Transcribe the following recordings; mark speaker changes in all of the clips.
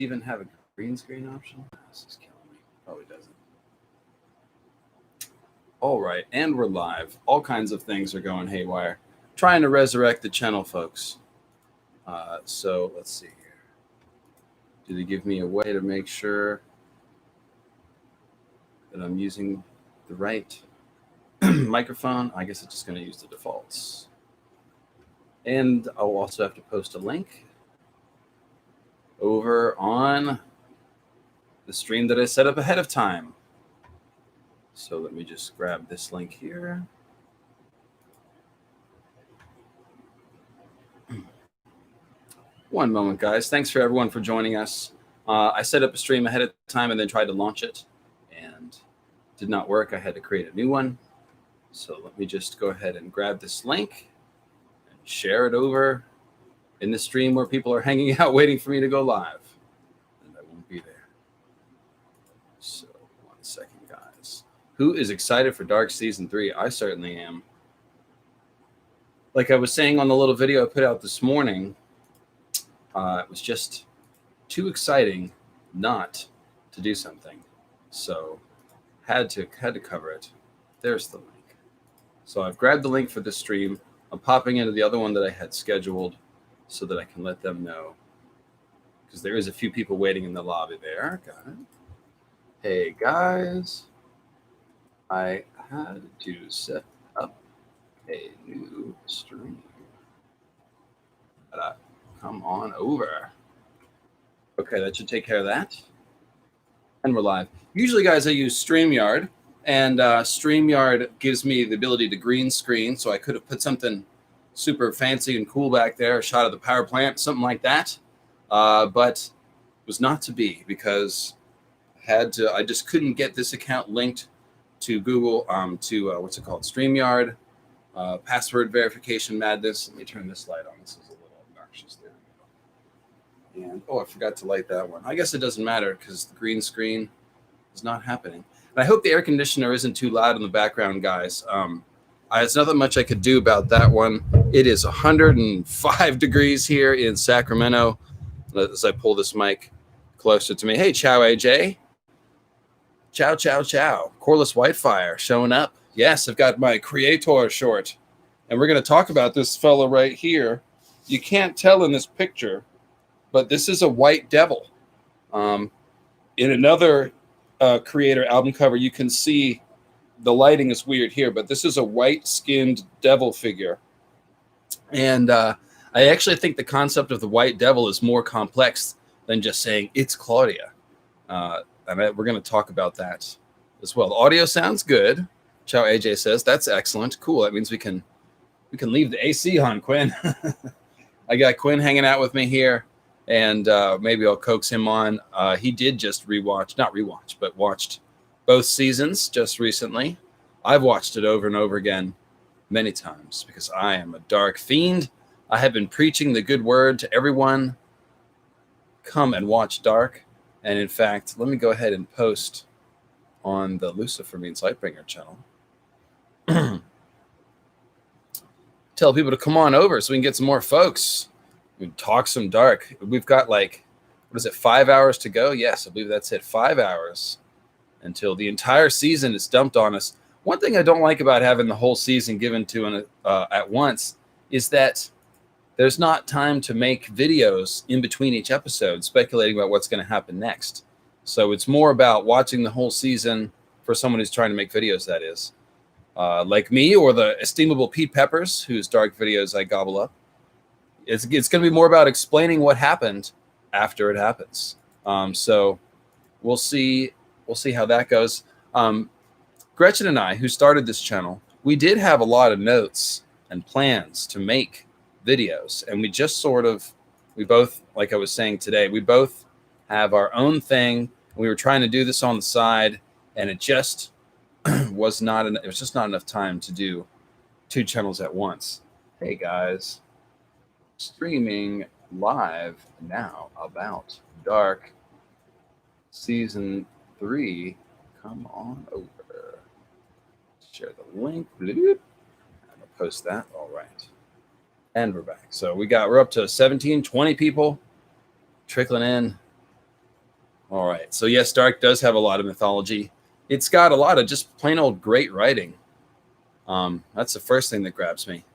Speaker 1: even have a green screen option? This is killing me. Probably doesn't. All right, and we're live. All kinds of things are going haywire. Trying to resurrect the channel, folks. So let's see here. Did it give me a way to make sure that I'm using the right microphone? I guess it's just going to use the defaults. And I'll also have to post a link over on the stream that I set up ahead of time. So let me just grab this link here. One moment, guys. Thanks for everyone for joining us. I set up a stream ahead of time and then tried to launch it and did not work. I had to create a new one. So let me just go ahead and grab this link and share it over in the stream where people are hanging out waiting for me to go live. And I won't be there. So 1 second, guys. Who is excited for Dark Season 3? I certainly am. Like I was saying on the little video I put out this morning, it was just too exciting not to do something. So had to cover it. There's the link. So I've grabbed the link for this stream. I'm popping into the other one that I had scheduled so that I can let them know. Because there is a few people waiting in the lobby there. Got it. Hey, guys. I had to set up a new stream. Come on over. Okay, that should take care of that. And we're live. Usually, guys, I use StreamYard. And StreamYard gives me the ability to green screen. So I could have put something super fancy and cool back there, a shot of the power plant, something like that. But it was not to be because I just couldn't get this account linked to Google, what's it called? StreamYard, password verification madness. Let me turn this light on. This is a little obnoxious there. And, I forgot to light that one. I guess it doesn't matter because the green screen is not happening. And I hope the air conditioner isn't too loud in the background, guys. There's nothing much I could do about that one. It is 105 degrees here in Sacramento. As I pull this mic closer to me. Hey, ciao, AJ. Ciao, ciao, ciao. Corliss Whitefire showing up. Yes, I've got my creator short. And we're going to talk about this fella right here. You can't tell in this picture, but this is a white devil. In another creator album cover, you can see the lighting is weird here, but this is a white-skinned devil figure. And I actually think the concept of the white devil is more complex than just saying, it's Claudia. And we're going to talk about that as well. The audio sounds good. Ciao, AJ says. That's excellent. Cool. That means we can leave the AC on, Quinn. I got Quinn hanging out with me here, and maybe I'll coax him on. He did just watched both seasons just recently. I've watched it over and over again many times because I am a dark fiend. I have been preaching the good word to everyone. Come and watch Dark. And in fact, let me go ahead and post on the Lucifer Means Lightbringer channel. Tell people to come on over so we can get some more folks. We can talk some Dark. We've got 5 hours to go? Yes, I believe that's it. 5 hours until the entire season is dumped on us. One thing I don't like about having the whole season given to at once is that there's not time to make videos in between each episode speculating about what's going to happen next. So it's more about watching the whole season for someone who's trying to make videos, that is. Like me or the estimable Pete Peppers, whose Dark videos I gobble up. It's going to be more about explaining what happened after it happens. So we'll see how that goes. Gretchen and I, who started this channel, we did have a lot of notes and plans to make videos, and we both, like I was saying today, we both have our own thing. We were trying to do this on the side, and it just was just not enough time to do 2 channels at once. Hey guys, streaming live now about Dark Season 3. Come on over. Share the link. Bloop. I'll post that. All right. And we're back. So we're up to 17, 20 people trickling in. All right. So yes, Dark does have a lot of mythology. It's got a lot of just plain old great writing. That's the first thing that grabs me.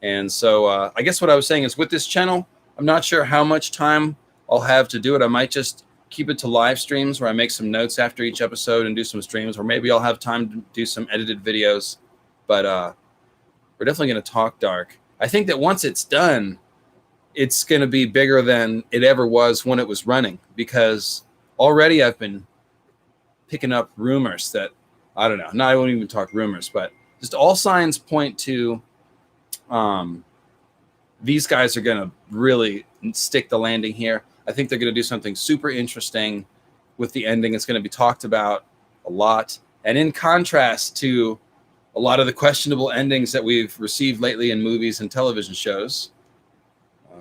Speaker 1: And so I guess what I was saying is with this channel, I'm not sure how much time I'll have to do it. I might just keep it to live streams where I make some notes after each episode and do some streams, or maybe I'll have time to do some edited videos. But we're definitely going to talk Dark. I think that once it's done, it's going to be bigger than it ever was when it was running, because already I've been picking up rumors that, I don't know, no, I won't even talk rumors, but just all signs point to these guys are going to really stick the landing here. I think they're going to do something super interesting with the ending. It's going to be talked about a lot. And in contrast to a lot of the questionable endings that we've received lately in movies and television shows,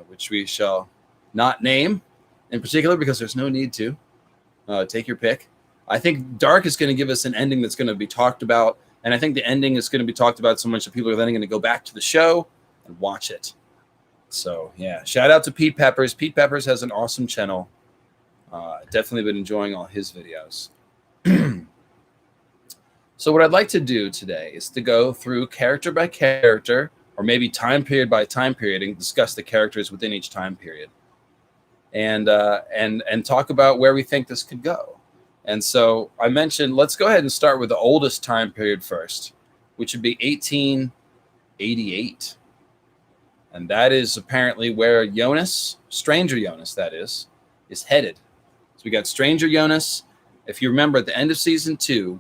Speaker 1: which we shall not name in particular because there's no need to. Take your pick. I think Dark is going to give us an ending that's going to be talked about. And I think the ending is going to be talked about so much that people are then going to go back to the show and watch it. So, yeah, shout out to Pete Peppers. Pete Peppers has an awesome channel. Definitely been enjoying all his videos. So what I'd like to do today is to go through character by character, or maybe time period by time period, and discuss the characters within each time period. And talk about where we think this could go. And so I mentioned, let's go ahead and start with the oldest time period first, which would be 1888. And that is apparently where Jonas, Stranger Jonas, that is headed. So we got Stranger Jonas. If you remember at the end of season 2,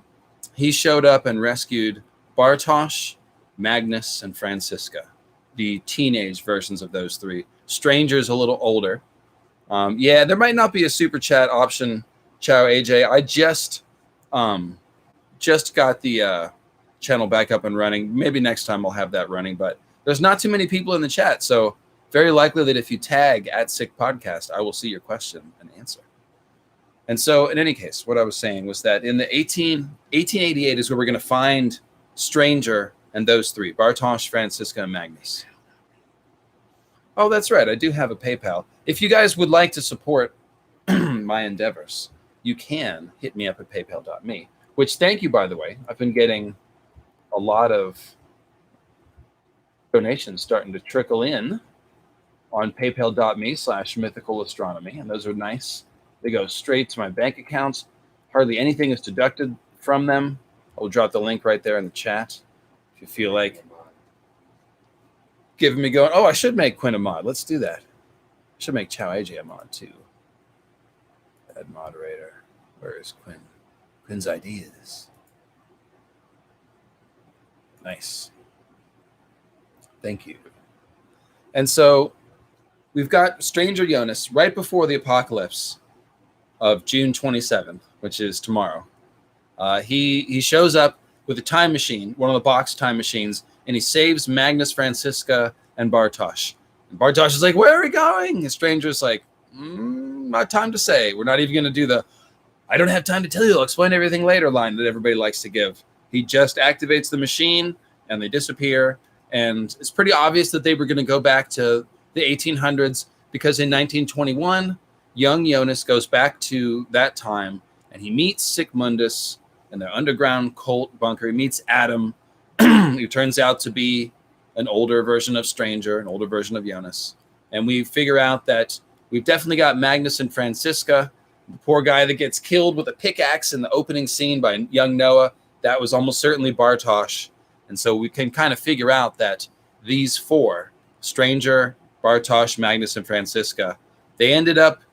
Speaker 1: he showed up and rescued Bartosz, Magnus, and Franziska, the teenage versions of those three. Stranger's a little older. Yeah, there might not be a super chat option. Ciao, AJ. I just got the channel back up and running. Maybe next time I'll have that running, but there's not too many people in the chat, so very likely that if you tag @SickPodcast, I will see your question and answer. And so, in any case, what I was saying was that in the 1888 is where we're going to find Stranger and those three, Bartosz, Franziska, and Magnus. Oh, that's right. I do have a PayPal. If you guys would like to support my endeavors, you can hit me up at paypal.me, which, thank you, by the way. I've been getting a lot of donations starting to trickle in on paypal.me/mythicalastronomy, and those are nice. They go straight to my bank accounts. Hardly anything is deducted from them. I'll drop the link right there in the chat if you feel like giving me going, oh, I should make Quinn a mod. Let's do that. I should make Chow AJ a mod too. Add moderator. Where is Quinn? Quinn's ideas. Nice. Thank you. And so we've got Stranger Jonas right before the apocalypse of June 27th, which is tomorrow. He shows up with a time machine, one of the box time machines, and he saves Magnus, Franziska, and Bartosz. And Bartosz is like, where are we going? And Stranger's like, not time to say. We're not even going to do the, I don't have time to tell you, I'll explain everything later line that everybody likes to give. He just activates the machine, and they disappear. And it's pretty obvious that they were going to go back to the 1800s, because in 1921, young Jonas goes back to that time, and he meets Sigmundus in their underground cult bunker. He meets Adam, who turns out to be an older version of Stranger, an older version of Jonas. And we figure out that we've definitely got Magnus and Franziska, the poor guy that gets killed with a pickaxe in the opening scene by young Noah. That was almost certainly Bartosz. And so we can kind of figure out that these four, Stranger, Bartosz, Magnus, and Franziska, they ended up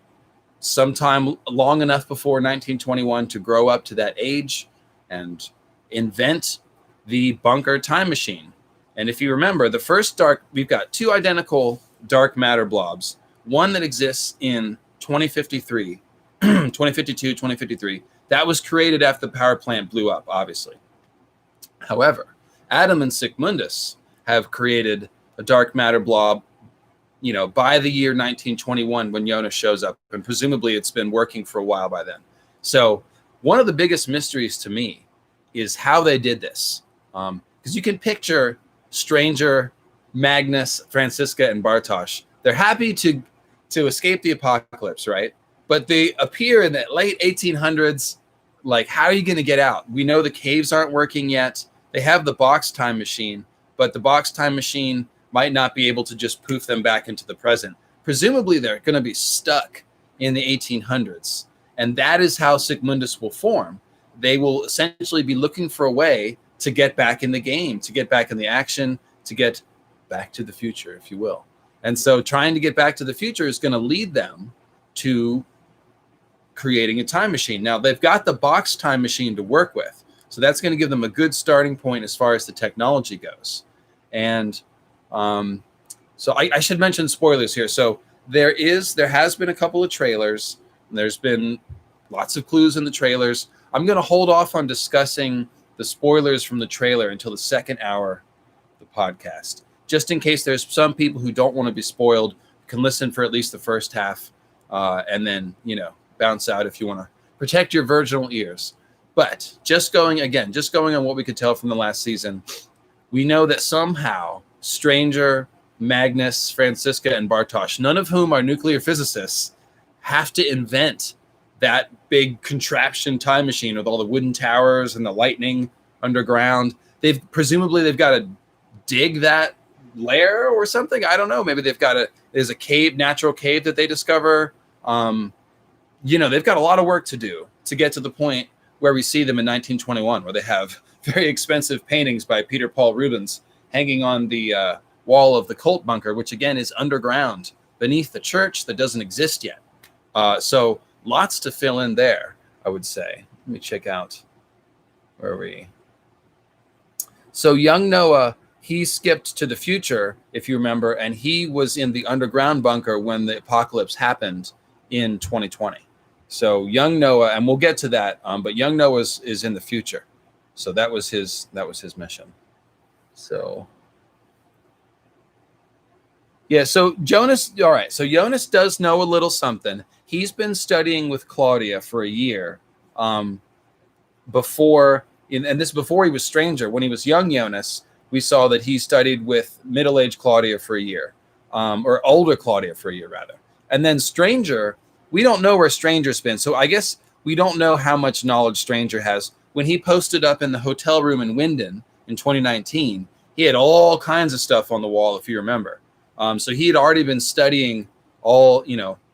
Speaker 1: sometime long enough before 1921 to grow up to that age and invent the bunker time machine. And if you remember, the first we've got two identical dark matter blobs, one that exists in 2052, 2053. That was created after the power plant blew up, obviously. However, Adam and Sigmundus have created a dark matter blob, by the year 1921 when Jonas shows up, and presumably it's been working for a while by then. So one of the biggest mysteries to me is how they did this. Because you can picture Stranger, Magnus, Franziska, and Bartosz. They're happy to escape the apocalypse, right? but they appear in the late 1800s. Like, how are you going to get out? We know the caves aren't working yet. They have the box time machine, but the box time machine might not be able to just poof them back into the present. Presumably, they're going to be stuck in the 1800s. And that is how Sigmundus will form. They will essentially be looking for a way to get back in the game, to get back in the action, to get back to the future, if you will. And so trying to get back to the future is going to lead them to creating a time machine. Now, they've got the box time machine to work with. So that's going to give them a good starting point as far as the technology goes. And so I should mention spoilers here. So there has been a couple of trailers. And there's been lots of clues in the trailers. I'm going to hold off on discussing the spoilers from the trailer until the second hour of the podcast, just in case there's some people who don't want to be spoiled, can listen for at least the first half, and then, bounce out if you want to protect your virginal ears. But just going on what we could tell from the last season, we know that somehow Stranger, Magnus, Francisca, and Bartosz, none of whom are nuclear physicists, have to invent that big contraption time machine with all the wooden towers and the lightning underground. They've got to dig that lair or something. I don't know. Maybe there's a cave, natural cave that they discover. They've got a lot of work to do to get to the point where we see them in 1921, where they have very expensive paintings by Peter Paul Rubens hanging on the wall of the cult bunker, which again is underground beneath the church that doesn't exist yet. So lots to fill in there, I would say. Let me check out where are we. So young Noah, he skipped to the future, if you remember, and he was in the underground bunker when the apocalypse happened in 2020. So young Noah, and we'll get to that, but young Noah is in the future. So that was his mission. So yeah, so Jonas, all right, so Jonas does know a little something. He's been studying with Claudia for a year before he was Stranger. When he was young Jonas, we saw that he studied with middle-aged Claudia for a year, or older Claudia for a year, rather. And then Stranger, we don't know where Stranger's been, so I guess we don't know how much knowledge Stranger has. When he posted up in the hotel room in Winden in 2019, he had all kinds of stuff on the wall, if you remember. So he had already been studying all,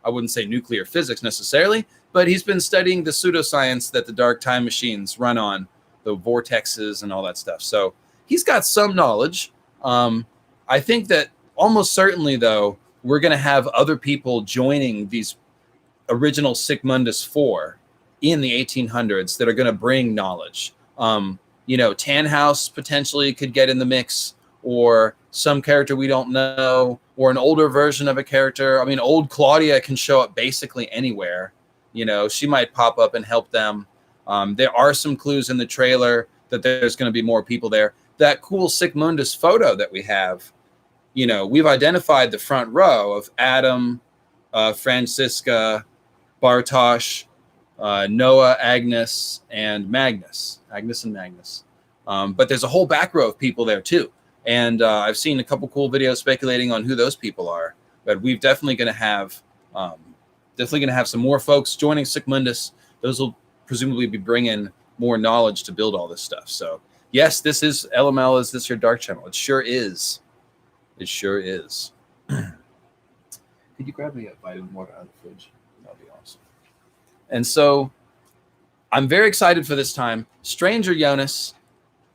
Speaker 1: I wouldn't say nuclear physics necessarily, but he's been studying the pseudoscience that the dark time machines run on, the vortexes and all that stuff. So he's got some knowledge. I think that almost certainly, though, we're going to have other people joining these original Sigmundus 4 in the 1800s that are going to bring knowledge. Tannhaus potentially could get in the mix, or some character we don't know, or an older version of a character. I mean, old Claudia can show up basically anywhere. She might pop up and help them. There are some clues in the trailer that there's going to be more people there. That cool Sigmundus photo that we have, we've identified the front row of Adam, Francisca, Bartosz, Noah, Agnes, and Magnus. Agnes and Magnus. But there's a whole back row of people there too. And I've seen a couple cool videos speculating on who those people are. But we've definitely going to have some more folks joining Sigmundus. Those will presumably be bringing more knowledge to build all this stuff. So yes, this is LML. Is this your Dark channel? It sure is. It sure is. Could you grab me a vitamin water out of the fridge? That'd be awesome. And so I'm very excited for this time. Stranger Jonas.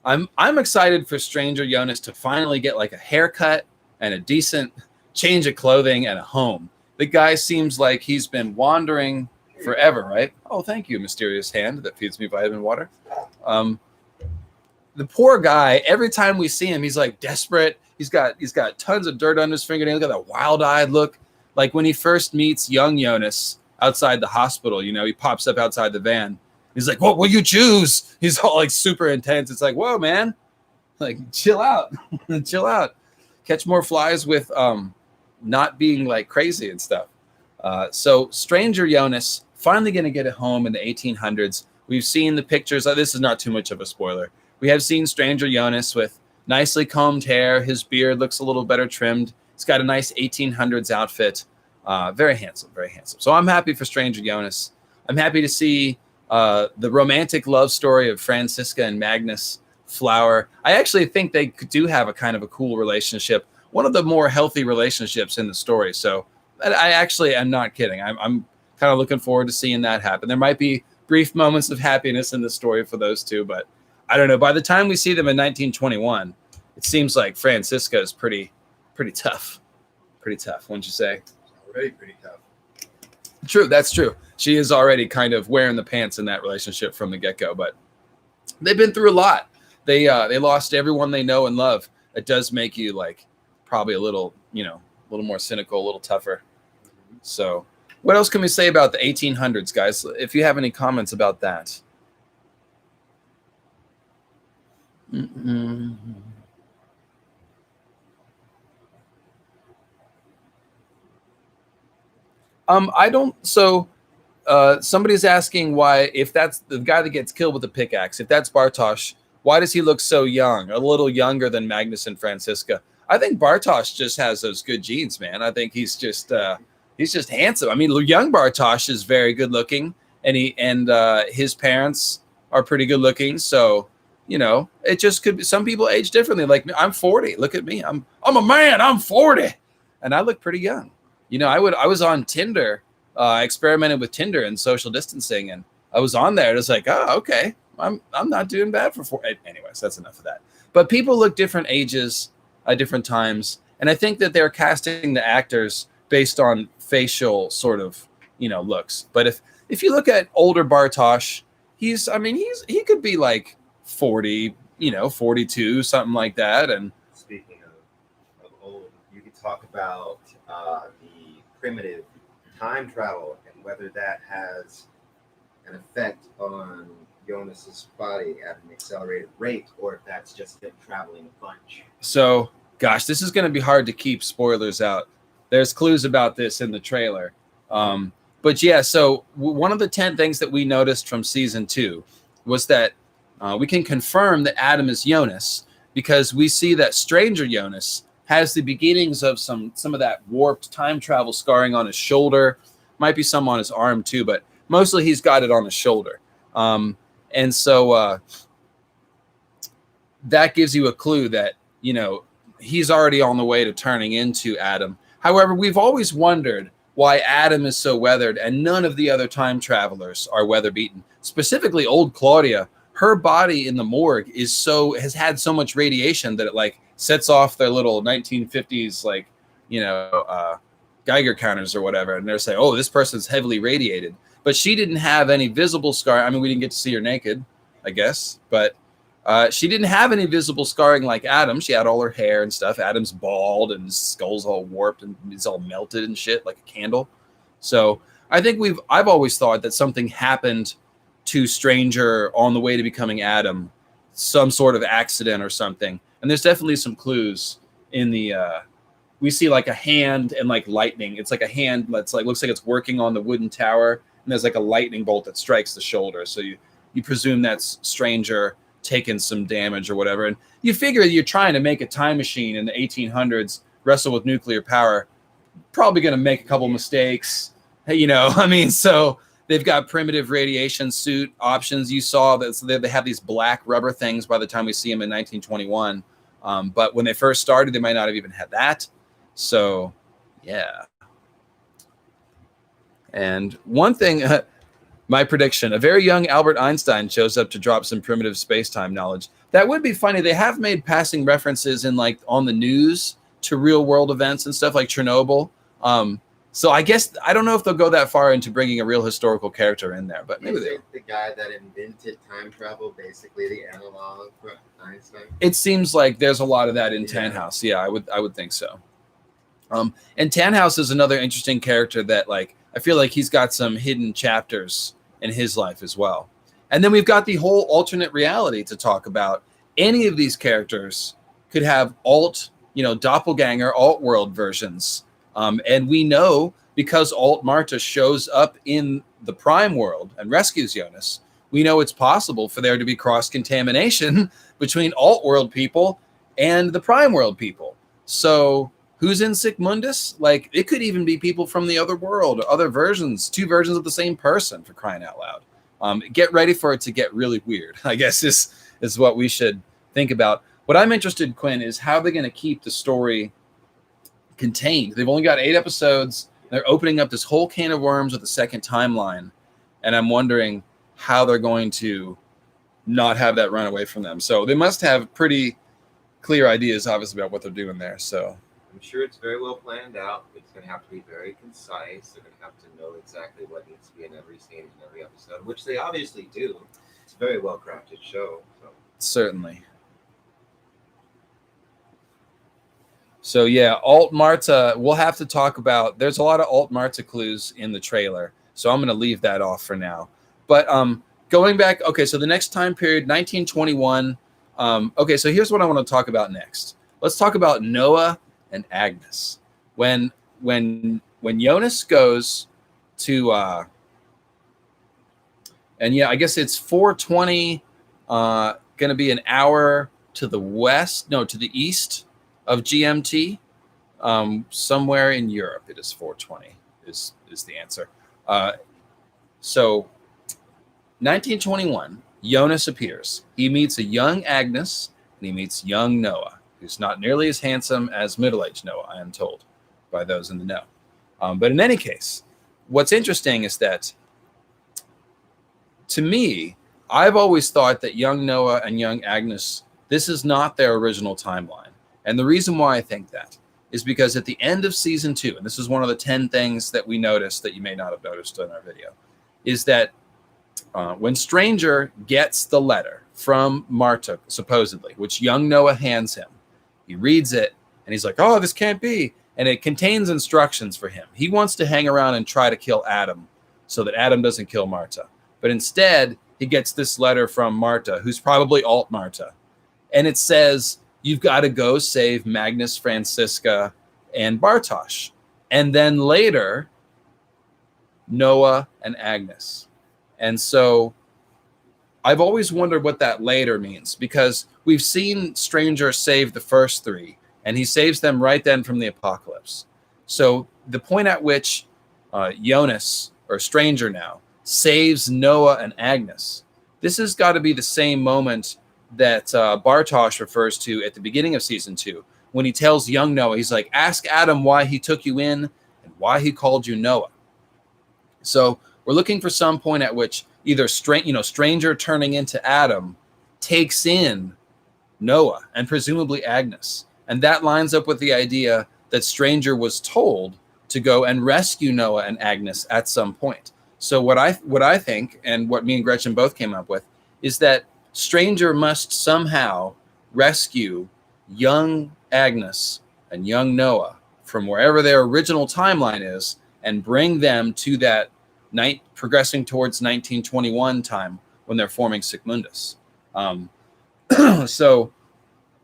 Speaker 1: I'm excited for Stranger Jonas to finally get like a haircut and a decent change of clothing and a home. The guy seems like he's been wandering forever, right? Oh, thank you, mysterious hand that feeds me vitamin water. The poor guy, every time we see him, he's like desperate. He's got tons of dirt under his fingernails. He's got that wild-eyed look. Like when he first meets young Jonas outside the hospital, he pops up outside the van. He's like, what will you choose? He's all like super intense. It's like, whoa, man. Like, chill out. Chill out. Catch more flies with not being like crazy and stuff. So Stranger Jonas finally going to get a home in the 1800s. We've seen the pictures. This is not too much of a spoiler. We have seen Stranger Jonas with nicely combed hair. His beard looks a little better trimmed. He's got a nice 1800s outfit. Very handsome, very handsome. So I'm happy for Stranger Jonas. I'm happy to see the romantic love story of Franziska and Magnus flower. I actually think they do have a kind of a cool relationship, one of the more healthy relationships in the story. So I actually am not kidding. I'm kind of looking forward to seeing that happen. There might be brief moments of happiness in the story for those two, but I don't know. By the time we see them in 1921, it seems like Franziska is pretty tough. Pretty tough, wouldn't you say?
Speaker 2: Already pretty tough.
Speaker 1: True, that's true. She is already kind of wearing the pants in that relationship from the get-go, but they've been through a lot. They lost everyone they know and love. It does make you like probably a little more cynical, a little tougher. So what else can we say about the 1800s, guys? If you have any comments about that. I don't. So somebody's asking why, if that's the guy that gets killed with the pickaxe, if that's Bartosz, why does he look so young? A little younger than Magnus and Franziska. I think Bartosz just has those good genes, man. I think he's just handsome. I mean, young Bartosz is very good looking, and his parents are pretty good looking. So, it just could be. Some people age differently. Like me, I'm 40. Look at me. I'm a man. I'm 40, and I look pretty young. I was on Tinder, experimented with Tinder and social distancing, and I was on there. It was like, oh, okay, I'm not doing bad for 40. Anyways, that's enough of that. But people look different ages at different times, and I think that they're casting the actors based on facial sort of looks. But if you look at older Bartosz, he could be like 40, 42, something like that. And
Speaker 2: speaking of old, you could talk about the primitive time travel and whether that has an effect on Jonas's body at an accelerated rate, or if that's just him traveling a bunch.
Speaker 1: So, gosh, this is going to be hard to keep spoilers out. There's clues about this in the trailer. But yeah, so one of the 10 things that we noticed from season 2 was that we can confirm that Adam is Jonas, because we see that Stranger Jonas has the beginnings of some of that warped time travel scarring on his shoulder. Might be some on his arm too, but mostly he's got it on his shoulder. And so that gives you a clue that, he's already on the way to turning into Adam. However, we've always wondered why Adam is so weathered and none of the other time travelers are weather beaten. Specifically, old Claudia, her body in the morgue has had so much radiation that it sets off their little 1950s Geiger counters or whatever, and they're saying, oh, this person's heavily radiated. But she didn't have any visible scar. I mean, we didn't get to see her naked, I guess, but she didn't have any visible scarring like Adam. She had all her hair and stuff. Adam's bald and his skull's all warped and he's all melted and shit like a candle. So I think I've always thought that something happened to Stranger on the way to becoming Adam, some sort of accident or something. And there's definitely some clues in the we see like a hand and like lightning. It's like a hand that's looks like it's working on the wooden tower, and there's like a lightning bolt that strikes the shoulder. So you presume that's Stranger taking some damage or whatever. And you figure you're trying to make a time machine in the 1800s, wrestle with nuclear power, probably going to make a couple mistakes. So they've got primitive radiation suit options. You saw that they have these black rubber things by the time we see them in 1921. But when they first started, they might not have even had that. So, yeah. And one thing, my prediction, a very young Albert Einstein shows up to drop some primitive space-time knowledge. That would be funny. They have made passing references on the news to real-world events and stuff like Chernobyl. So I guess, I don't know if they'll go that far into bringing a real historical character in there, but maybe they will.
Speaker 2: The guy that invented time travel, basically the analog for Einstein?
Speaker 1: It seems like there's a lot of that in Tannhaus. Yeah, I would think so. And Tannhaus is another interesting character that I feel like he's got some hidden chapters in his life as well. And then we've got the whole alternate reality to talk about. Any of these characters could have doppelganger, alt-world versions. And we know, because Alt Marta shows up in the Prime world and rescues Jonas, we know it's possible for there to be cross-contamination between alt world people and the Prime world people. So who's in Sigmundus? Like, it could even be people from the other world, other versions, two versions of the same person, for crying out loud. Get ready for it to get really weird, I guess, is what we should think about. What I'm interested, Quinn, is how they're going to keep the story contained. They've only got 8 episodes. They're opening up this whole can of worms with the second timeline. And I'm wondering how they're going to not have that run away from them. So they must have pretty clear ideas, obviously, about what they're doing there. So
Speaker 2: I'm sure it's very well planned out. It's going to have to be very concise. They're going to have to know exactly what needs to be in every scene in every episode, which they obviously do. It's a very well crafted show. So.
Speaker 1: Certainly. So yeah, Alt Marta, we'll have to talk about. There's a lot of Alt Marta clues in the trailer, so I'm going to leave that off for now. But going back, okay, so the next time period, 1921. Okay, so here's what I want to talk about next. Let's talk about Noah and Agnes. When Jonas goes to, and yeah, I guess it's 420. Going to be an hour to the west, no, to the east of GMT, somewhere in Europe. It is 420 is the answer. So 1921, Jonas appears. He meets a young Agnes, and he meets young Noah, who's not nearly as handsome as middle-aged Noah, I am told, by those in the know. But in any case, what's interesting is that, to me, I've always thought that young Noah and young Agnes, this is not their original timeline. And the reason why I think that is because at the end of season 2, and this is one of the 10 things that we noticed that you may not have noticed in our video, is that when Stranger gets the letter from Marta, supposedly, which young Noah hands him, he reads it, and he's like, oh, this can't be. And it contains instructions for him. He wants to hang around and try to kill Adam so that Adam doesn't kill Marta. But instead, he gets this letter from Marta, who's probably Alt Marta. And it says, you've got to go save Magnus, Francisca, and Bartosz. And then later, Noah and Agnes. And so I've always wondered what that later means, because we've seen Stranger save the first 3, and he saves them right then from the apocalypse. So the point at which Jonas, or Stranger now, saves Noah and Agnes, this has got to be the same moment that Bartosz refers to at the beginning of season 2, when he tells young Noah, he's like, ask Adam why he took you in and why he called you Noah. So we're looking for some point at which either Stranger turning into Adam takes in Noah and presumably Agnes. And that lines up with the idea that Stranger was told to go and rescue Noah and Agnes at some point. So what I think, and what me and Gretchen both came up with, is that Stranger must somehow rescue young Agnes and young Noah from wherever their original timeline is and bring them to that night, progressing towards 1921 time when they're forming Sigmundus. So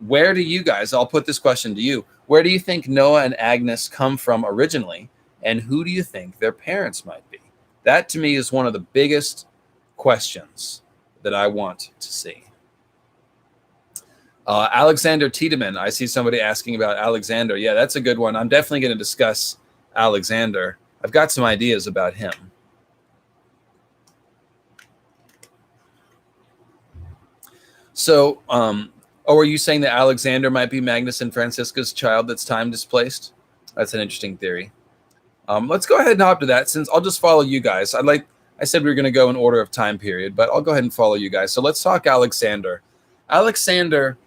Speaker 1: where do you guys, I'll put this question to you, where do you think Noah and Agnes come from originally, and who do you think their parents might be? That to me is one of the biggest questions that I want to see. Alexander Tiedemann, I see somebody asking about Alexander. Yeah, that's a good one. I'm definitely going to discuss Alexander. I've got some ideas about him. So, are you saying that Alexander might be Magnus and Francisca's child that's time displaced? That's an interesting theory. Let's go ahead and hop to that, since I'll just follow you guys. I said we were going to go in order of time period, but I'll go ahead and follow you guys. So let's talk Alexander. Alexander,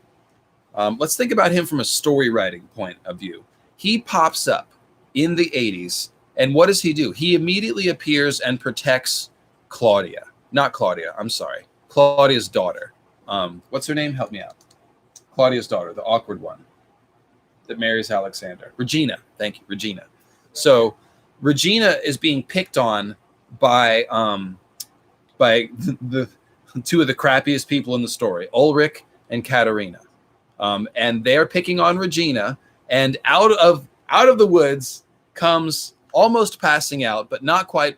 Speaker 1: let's think about him from a story writing point of view. He pops up in the 80s, and what does he do? He immediately appears and protects Claudia. Not Claudia, I'm sorry. Claudia's daughter. What's her name? Help me out. Claudia's daughter, the awkward one that marries Alexander. Regina. Thank you, Regina. So Regina is being picked on by the 2 of the crappiest people in the story, Ulrich and Katerina. And they're picking on Regina, and out of the woods comes, almost passing out, but not quite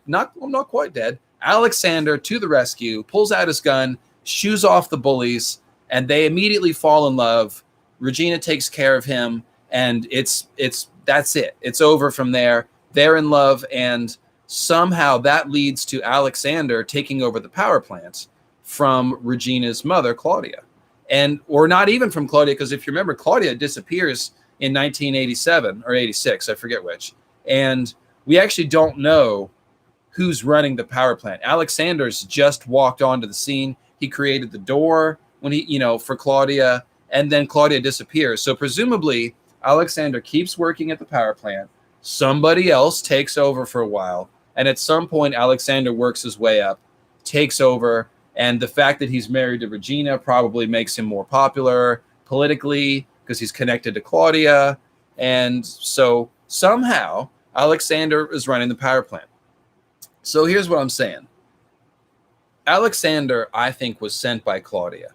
Speaker 1: dead, Alexander to the rescue, pulls out his gun, shoos off the bullies, and they immediately fall in love. Regina takes care of him, and it's that's it. It's over from there. They're in love, and somehow that leads to Alexander taking over the power plant from Regina's mother, Claudia. Or not even from Claudia, because if you remember, Claudia disappears in 1987 or 86, I forget which. And we actually don't know who's running the power plant. Alexander's just walked onto the scene. He created the door when for Claudia, and then Claudia disappears. So presumably Alexander keeps working at the power plant. Somebody else takes over for a while. And at some point, Alexander works his way up, takes over. And the fact that he's married to Regina probably makes him more popular politically because he's connected to Claudia. And so somehow Alexander is running the power plant. So here's what I'm saying. Alexander, I think, was sent by Claudia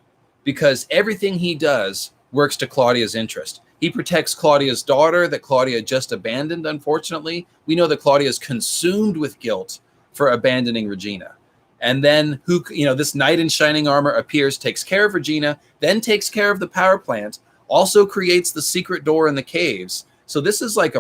Speaker 1: because everything he does works to Claudia's interest. He protects Claudia's daughter that Claudia just abandoned, unfortunately. We know that Claudia is consumed with guilt for abandoning Regina. And then this knight in shining armor appears, takes care of Regina, then takes care of the power plant, also creates the secret door in the caves. So this is like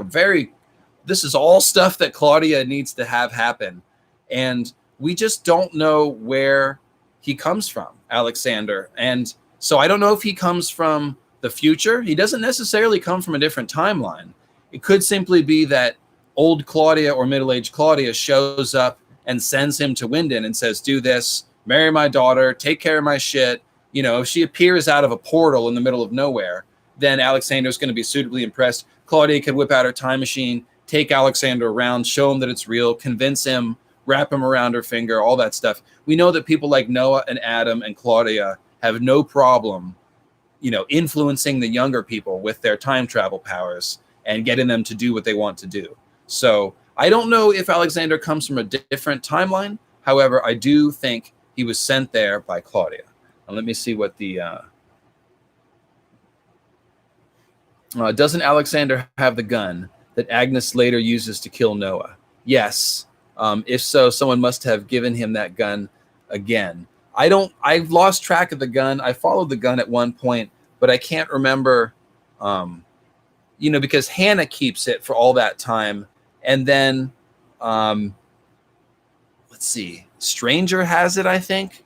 Speaker 1: this is all stuff that Claudia needs to have happen. And we just don't know where he comes from, Alexander. And so I don't know if he comes from the future. He doesn't necessarily come from a different timeline. It could simply be that old Claudia or middle-aged Claudia shows up and sends him to Winden and says, do this, marry my daughter, take care of my shit. If she appears out of a portal in the middle of nowhere, then Alexander's going to be suitably impressed. Claudia could whip out her time machine, take Alexander around, show him that it's real, convince him, wrap him around her finger, all that stuff. We know that people like Noah and Adam and Claudia have no problem, influencing the younger people with their time travel powers and getting them to do what they want to do. So I don't know if Alexander comes from a different timeline. However, I do think he was sent there by Claudia. And let me see what the... doesn't Alexander have the gun that Agnes later uses to kill Noah? Yes. If so, someone must have given him that gun again. I've lost track of the gun. I followed the gun at one point, but I can't remember, because Hannah keeps it for all that time. And then, let's see, Stranger has it, I think.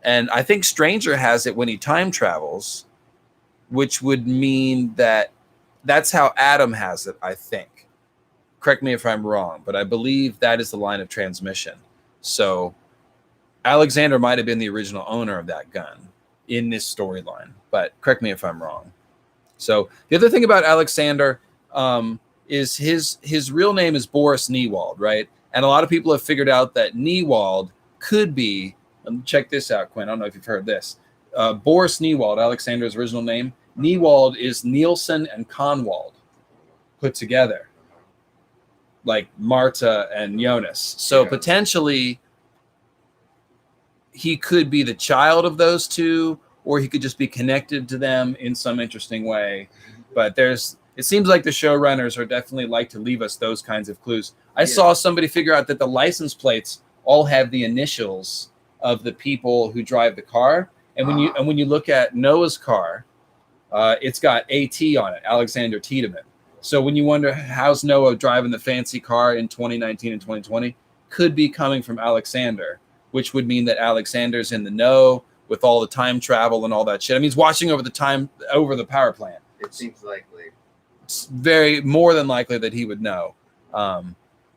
Speaker 1: And I think Stranger has it when he time travels, which would mean that that's how Adam has it, I think. Correct me if I'm wrong, but I believe that is the line of transmission. So Alexander might have been the original owner of that gun in this storyline, but correct me if I'm wrong. So the other thing about Alexander is his real name is Boris Niewald, right? And a lot of people have figured out that Niewald could be, check this out, Quinn, I don't know if you've heard this. Boris Niewald, Alexander's original name, Niewald is Nielsen and Conwald put together, like Marta and Jonas. So potentially he could be the child of those two, or he could just be connected to them in some interesting way. But it seems like the showrunners are definitely like to leave us those kinds of clues. I saw somebody figure out that the license plates all have the initials of the people who drive the car. And when you look at Noah's car, it's got AT on it, Alexander Tiedemann. So when you wonder how's Noah driving the fancy car in 2019 and 2020, could be coming from Alexander, which would mean that Alexander's in the know with all the time travel and all that shit. I mean, he's watching over the power plant.
Speaker 2: It seems likely.
Speaker 1: It's more than likely that he would know.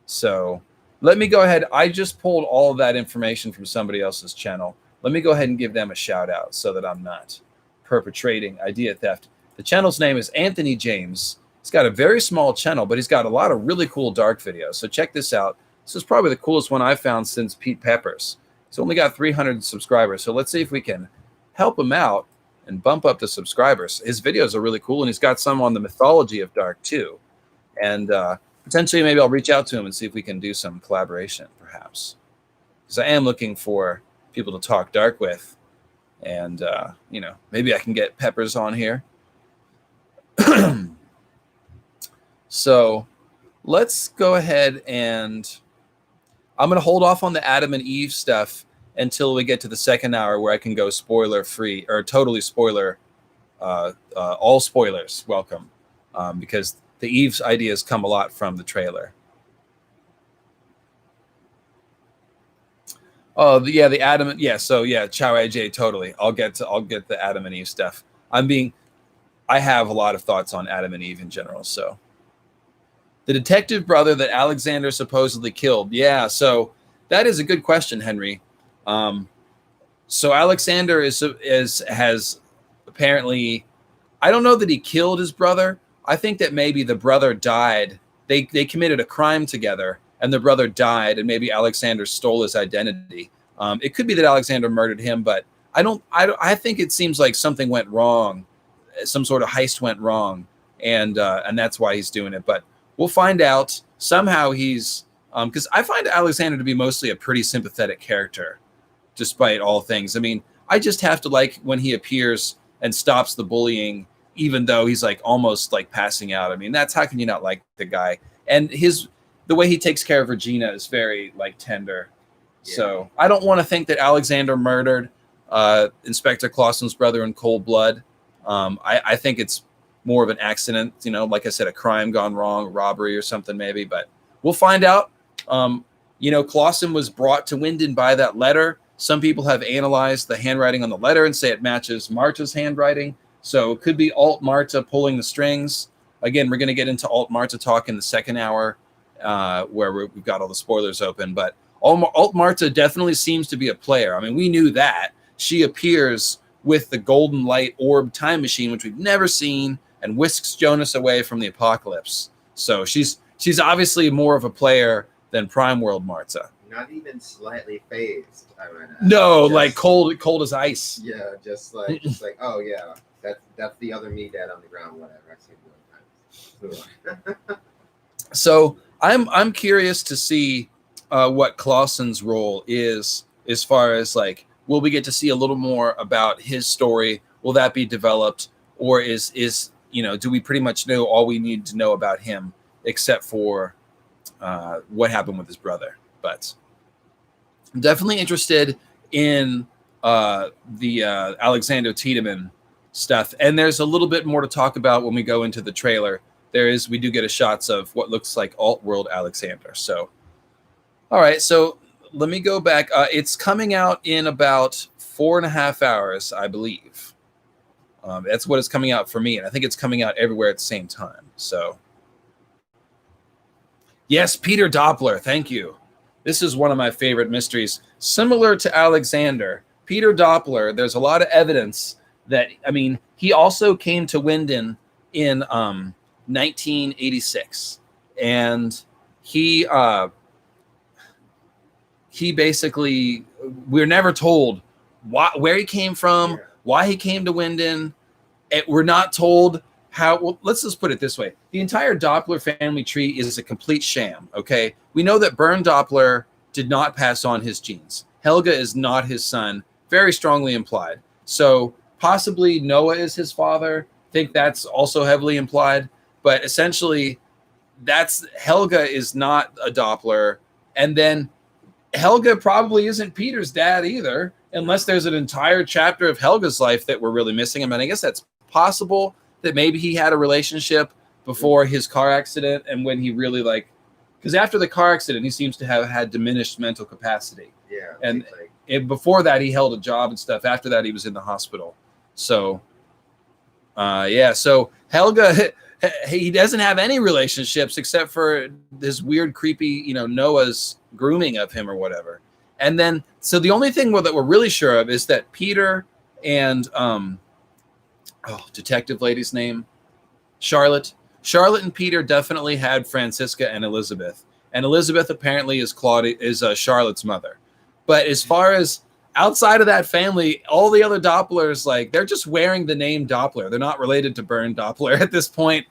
Speaker 1: So let me go ahead. I just pulled all of that information from somebody else's channel. Let me go ahead and give them a shout out so that I'm not perpetrating idea theft. The channel's name is Anthony James. He's got a very small channel, but he's got a lot of really cool dark videos. So check this out. This is probably the coolest one I've found since Pete Peppers. He's only got 300 subscribers. So let's see if we can help him out and bump up the subscribers. His videos are really cool, and he's got some on the mythology of dark too. And potentially maybe I'll reach out to him and see if we can do some collaboration perhaps. Because I am looking for people to talk dark with. And, maybe I can get Peppers on here. So let's go ahead and I'm going to hold off on the Adam and Eve stuff until we get to the second hour where I can go spoiler free or totally spoiler, all spoilers welcome. Because the Eve's ideas come a lot from the trailer. Oh, the Adam and so Chow AJ, totally. I'll get the Adam and Eve stuff. I have a lot of thoughts on Adam and Eve in general. So the detective brother that Alexander supposedly killed. Yeah, so that is a good question, Henry. So Alexander has apparently, I don't know that he killed his brother. I think that maybe the brother died. They committed a crime together, and the brother died, and maybe Alexander stole his identity. It could be that Alexander murdered him, but I think it seems like something went wrong. Some sort of heist went wrong, and that's why he's doing it. But we'll find out. Somehow he's because I find Alexander to be mostly a pretty sympathetic character, despite all things. I mean, I just have to like when he appears and stops the bullying, even though he's like almost like passing out. I mean, that's how can you not like the guy? And the way he takes care of Regina is very like tender. Yeah. So I don't want to think that Alexander murdered Inspector Clausen's brother in cold blood. I think it's more of an accident, like I said, a crime gone wrong, robbery or something maybe, but we'll find out. Clausen was brought to Winden by that letter. Some people have analyzed the handwriting on the letter and say it matches Marta's handwriting. So it could be Alt Marta pulling the strings. Again, we're going to get into Alt Marta talk in the second hour where we've got all the spoilers open, but Alt Marta definitely seems to be a player. I mean, we knew that. She appears with the golden light orb time machine, which we've never seen, and whisks Jonas away from the apocalypse. So she's obviously more of a player than Prime World Marta.
Speaker 2: Not even slightly phased, I might add.
Speaker 1: No, just, like cold as ice.
Speaker 2: Yeah, just like oh yeah, that's the other me dead on the ground, whatever. I've seen times.
Speaker 1: So I'm curious to see what Clausen's role is as far as like, will we get to see a little more about his story? Will that be developed, or is do we pretty much know all we need to know about him except for what happened with his brother? But I'm definitely interested in the Alexander Tiedemann stuff, and there's a little bit more to talk about when we go into the trailer. We do get a shots of what looks like alt-world Alexander. So, all right, so let me go back. It's coming out in about 4.5 hours, I believe. That's what it's coming out for me, and I think it's coming out everywhere at the same time. So, yes, Peter Doppler, thank you. This is one of my favorite mysteries. Similar to Alexander, Peter Doppler, there's a lot of evidence that, he also came to Winden in 1986, and he basically, we're never told where he came from, why he came to Winden. We're not told how. Well, let's just put it this way: the entire Doppler family tree is a complete sham. Okay, we know that Bernd Doppler did not pass on his genes. Helga is not his son, very strongly implied. So possibly Noah is his father. I think that's also heavily implied. But essentially, Helga is not a Doppler, and then Helga probably isn't Peter's dad either, unless there's an entire chapter of Helga's life that we're really missing. I guess that's possible that maybe he had a relationship before his car accident, and when he really because after the car accident, he seems to have had diminished mental capacity. Yeah, and before that, he held a job and stuff. After that, he was in the hospital. So, so Helga. He doesn't have any relationships except for this weird, creepy, Noah's grooming of him or whatever. And then, so the only thing that we're really sure of is that Peter and, detective lady's name, Charlotte and Peter definitely had Francisca and Elizabeth. And Elizabeth apparently is Charlotte's mother. But as far as outside of that family, all the other Dopplers, they're just wearing the name Doppler. They're not related to Bernd Doppler at this point.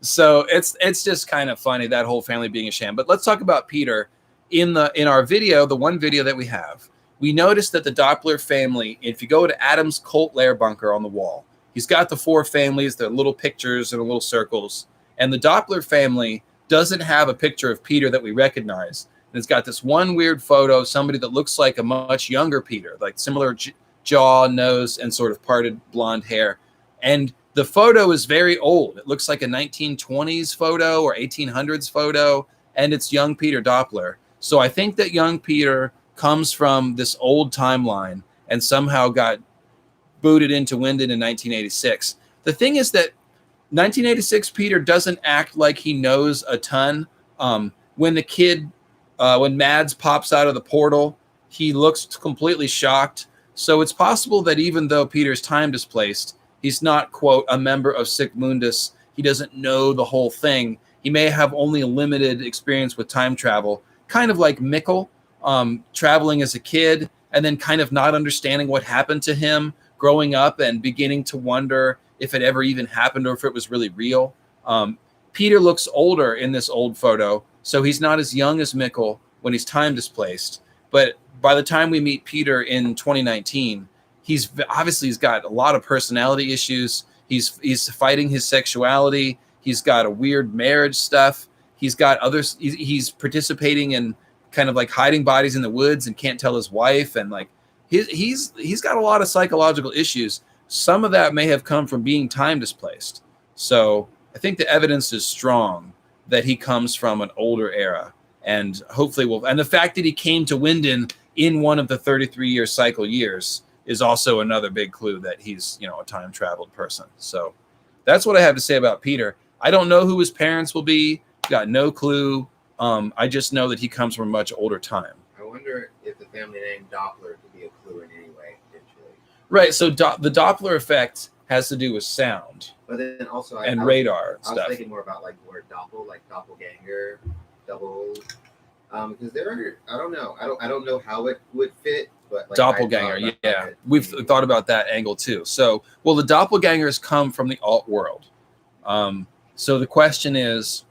Speaker 1: So it's just kind of funny, that whole family being a sham. But let's talk about Peter. In our video, the one video that we have, we noticed that the Doppler family, if you go to Adam's cult lair bunker on the wall, he's got the 4 families, their little pictures and little circles. And the Doppler family doesn't have a picture of Peter that we recognize. And it's got this one weird photo, somebody that looks like a much younger Peter, like similar jaw, nose, and sort of parted blonde hair. And The photo is very old. It looks like a 1920s photo or 1800s photo, and it's young Peter Doppler. So I think that young Peter comes from this old timeline and somehow got booted into Winden in 1986. The thing is that 1986 Peter doesn't act like he knows a ton. When Mads pops out of the portal, he looks completely shocked. So it's possible that even though Peter's time displaced, he's not, quote, a member of Sic Mundus. He doesn't know the whole thing. He may have only a limited experience with time travel, kind of like Mikkel, traveling as a kid and then kind of not understanding what happened to him growing up and beginning to wonder if it ever even happened or if it was really real. Peter looks older in this old photo, so he's not as young as Mikkel when he's time displaced. But by the time we meet Peter in 2019, he's got a lot of personality issues. He's fighting his sexuality. He's got a weird marriage stuff. He's got others. He's participating in kind of like hiding bodies in the woods and can't tell his wife. And like he's got a lot of psychological issues. Some of that may have come from being time displaced. So I think the evidence is strong that he comes from an older era, and hopefully and the fact that he came to Winden in one of the 33-year cycle years is also another big clue that he's, a time traveled person. So that's what I have to say about Peter. I don't know who his parents will be. Got no clue. I just know that he comes from a much older time.
Speaker 2: I wonder if the family name Doppler could be a clue in any way, potentially.
Speaker 1: Right. So the Doppler effect has to do with sound.
Speaker 2: But then also,
Speaker 1: radar
Speaker 2: I
Speaker 1: stuff.
Speaker 2: was thinking more about like the word doppel, like doppelganger, double. Because there are, I don't know how it would fit, but like
Speaker 1: doppelganger, yeah. We've thought about that angle too. So, the doppelgangers come from the alt world. So the question is,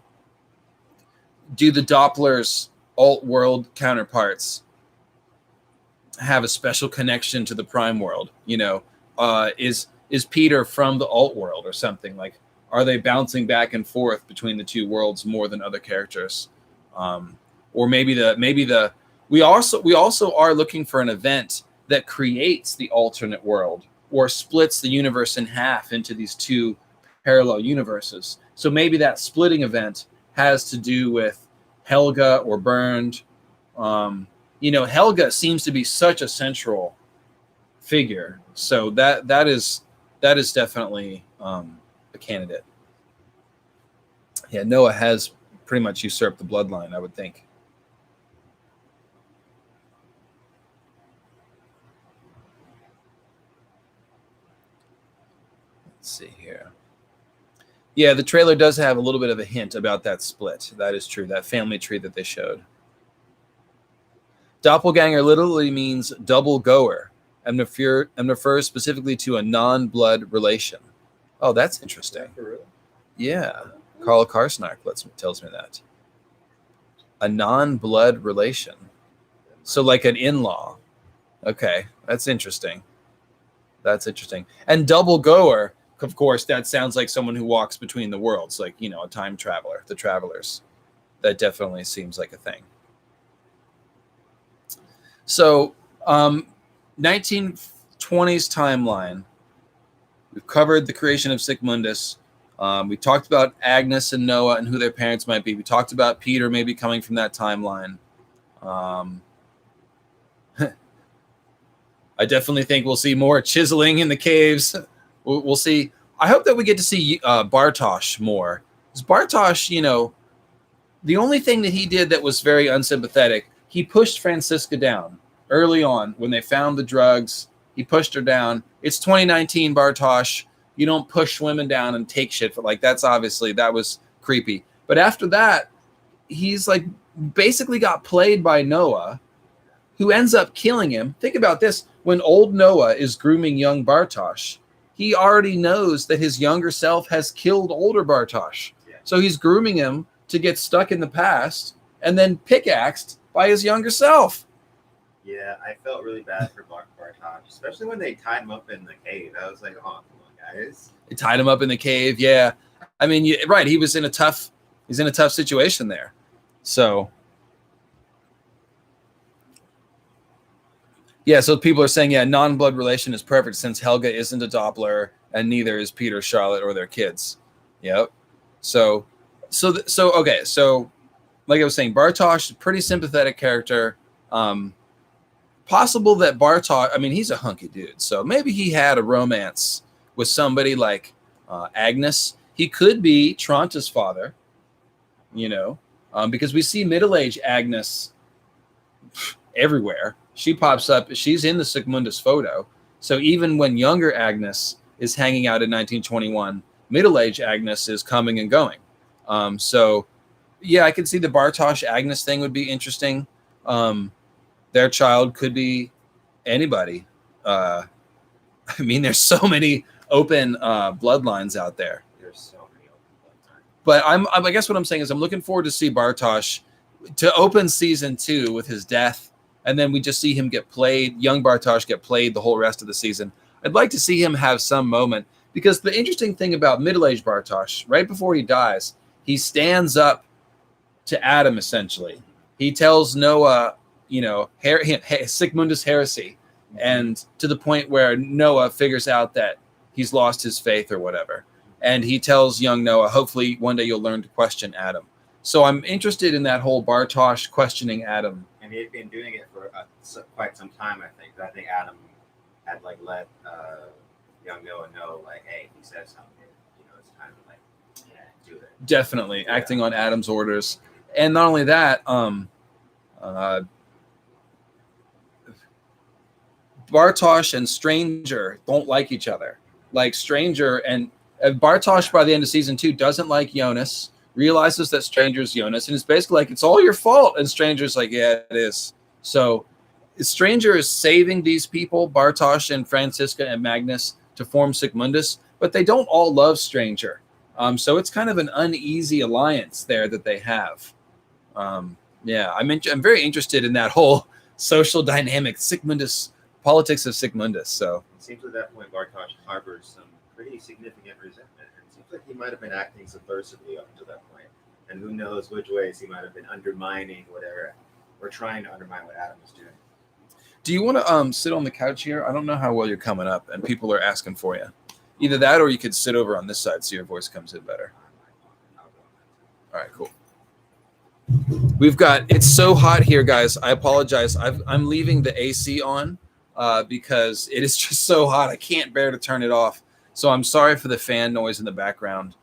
Speaker 1: do the Doppler's alt world counterparts have a special connection to the prime world? Is Peter from the alt world or something? Like, are they bouncing back and forth between the two worlds more than other characters? Or maybe we also are looking for an event that creates the alternate world or splits the universe in half into these two parallel universes. So maybe that splitting event has to do with Helga or Bernd. Helga seems to be such a central figure, so that is definitely a candidate. Yeah, Noah has pretty much usurped the bloodline, I would think. Let's see here. Yeah, the trailer does have a little bit of a hint about that split. That is true, that family tree that they showed. Doppelganger literally means double goer and refers specifically to a non-blood relation. Oh, that's interesting.
Speaker 2: For real?
Speaker 1: Yeah, Carl Karsnark tells me that. A non-blood relation. So like an in-law. Okay, that's interesting. And double goer, of course, that sounds like someone who walks between the worlds, like, a time traveler, the travelers. That definitely seems like a thing. So, 1920s timeline. We've covered the creation of Sic Mundus. We talked about Agnes and Noah and who their parents might be. We talked about Peter maybe coming from that timeline. I definitely think we'll see more chiseling in the caves. We'll see. I hope that we get to see Bartosz more. Because Bartosz, the only thing that he did that was very unsympathetic, he pushed Franziska down early on when they found the drugs. He pushed her down. It's 2019, Bartosz. You don't push women down and take shit. That was creepy. But after that, he's like basically got played by Noah, who ends up killing him. Think about this. When old Noah is grooming young Bartosz, he already knows that his younger self has killed older Bartosz. Yeah. So he's grooming him to get stuck in the past and then pickaxed by his younger self.
Speaker 2: Yeah, I felt really bad for Bartosz, especially when they tied him up in the cave. I was like, oh, come on, guys.
Speaker 1: They tied him up in the cave, yeah. I mean, right, he's in a tough situation there. So, yeah, so people are saying, yeah, non-blood relation is perfect since Helga isn't a Doppler and neither is Peter, Charlotte, or their kids. Yep. So okay. So like I was saying, Bartosz, pretty sympathetic character. Possible that Bartosz, I mean, he's a hunky dude, so maybe he had a romance with somebody like Agnes. He could be Tranta's father, because we see middle-aged Agnes everywhere. She pops up. She's in the Sigmundus photo. So even when younger Agnes is hanging out in 1921, middle-aged Agnes is coming and going. So yeah, I could see the Bartosz Agnes thing would be interesting. Their child could be anybody. I mean, there's so many open bloodlines out there.
Speaker 2: There's so many open bloodlines.
Speaker 1: But I guess what I'm saying is I'm looking forward to see Bartosz to open season 2 with his death, and then we just see him get played, young Bartosz get played the whole rest of the season. I'd like to see him have some moment, because the interesting thing about middle-aged Bartosz, right before he dies, he stands up to Adam, essentially. He tells Noah, Sigmundus heresy, and to the point where Noah figures out that he's lost his faith or whatever. And he tells young Noah, hopefully one day you'll learn to question Adam. So I'm interested in that whole Bartosz questioning Adam.
Speaker 2: And he had been doing it for quite some time, I think. I think Adam had let young Noah know, hey, if he says something, it's time to do it.
Speaker 1: Definitely acting on Adam's orders. And not only that, Bartosz and Stranger don't like each other. Like Stranger and Bartosz by the end of season 2 doesn't like Jonas, realizes that Stranger's Jonas, and it's basically like, it's all your fault. And Stranger's like, yeah, it is. So Stranger is saving these people, Bartosz and Franziska and Magnus, to form Sigmundus, but they don't all love Stranger. So it's kind of an uneasy alliance there that they have. I'm very interested in that whole social dynamic, Sigmundus, politics of Sigmundus. So
Speaker 2: it seems at that point Bartosz harbors some pretty significant resentment. It seems like he might have been acting subversively up to that point. And who knows which ways he might have been undermining whatever, or trying to undermine what Adam was doing.
Speaker 1: Do you want to sit on the couch here? I don't know how well you're coming up, and people are asking for you. Either that, or you could sit over on this side so your voice comes in better. All right, cool. It's so hot here, guys. I apologize. I'm leaving the AC on because it is just so hot. I can't bear to turn it off. So I'm sorry for the fan noise in the background.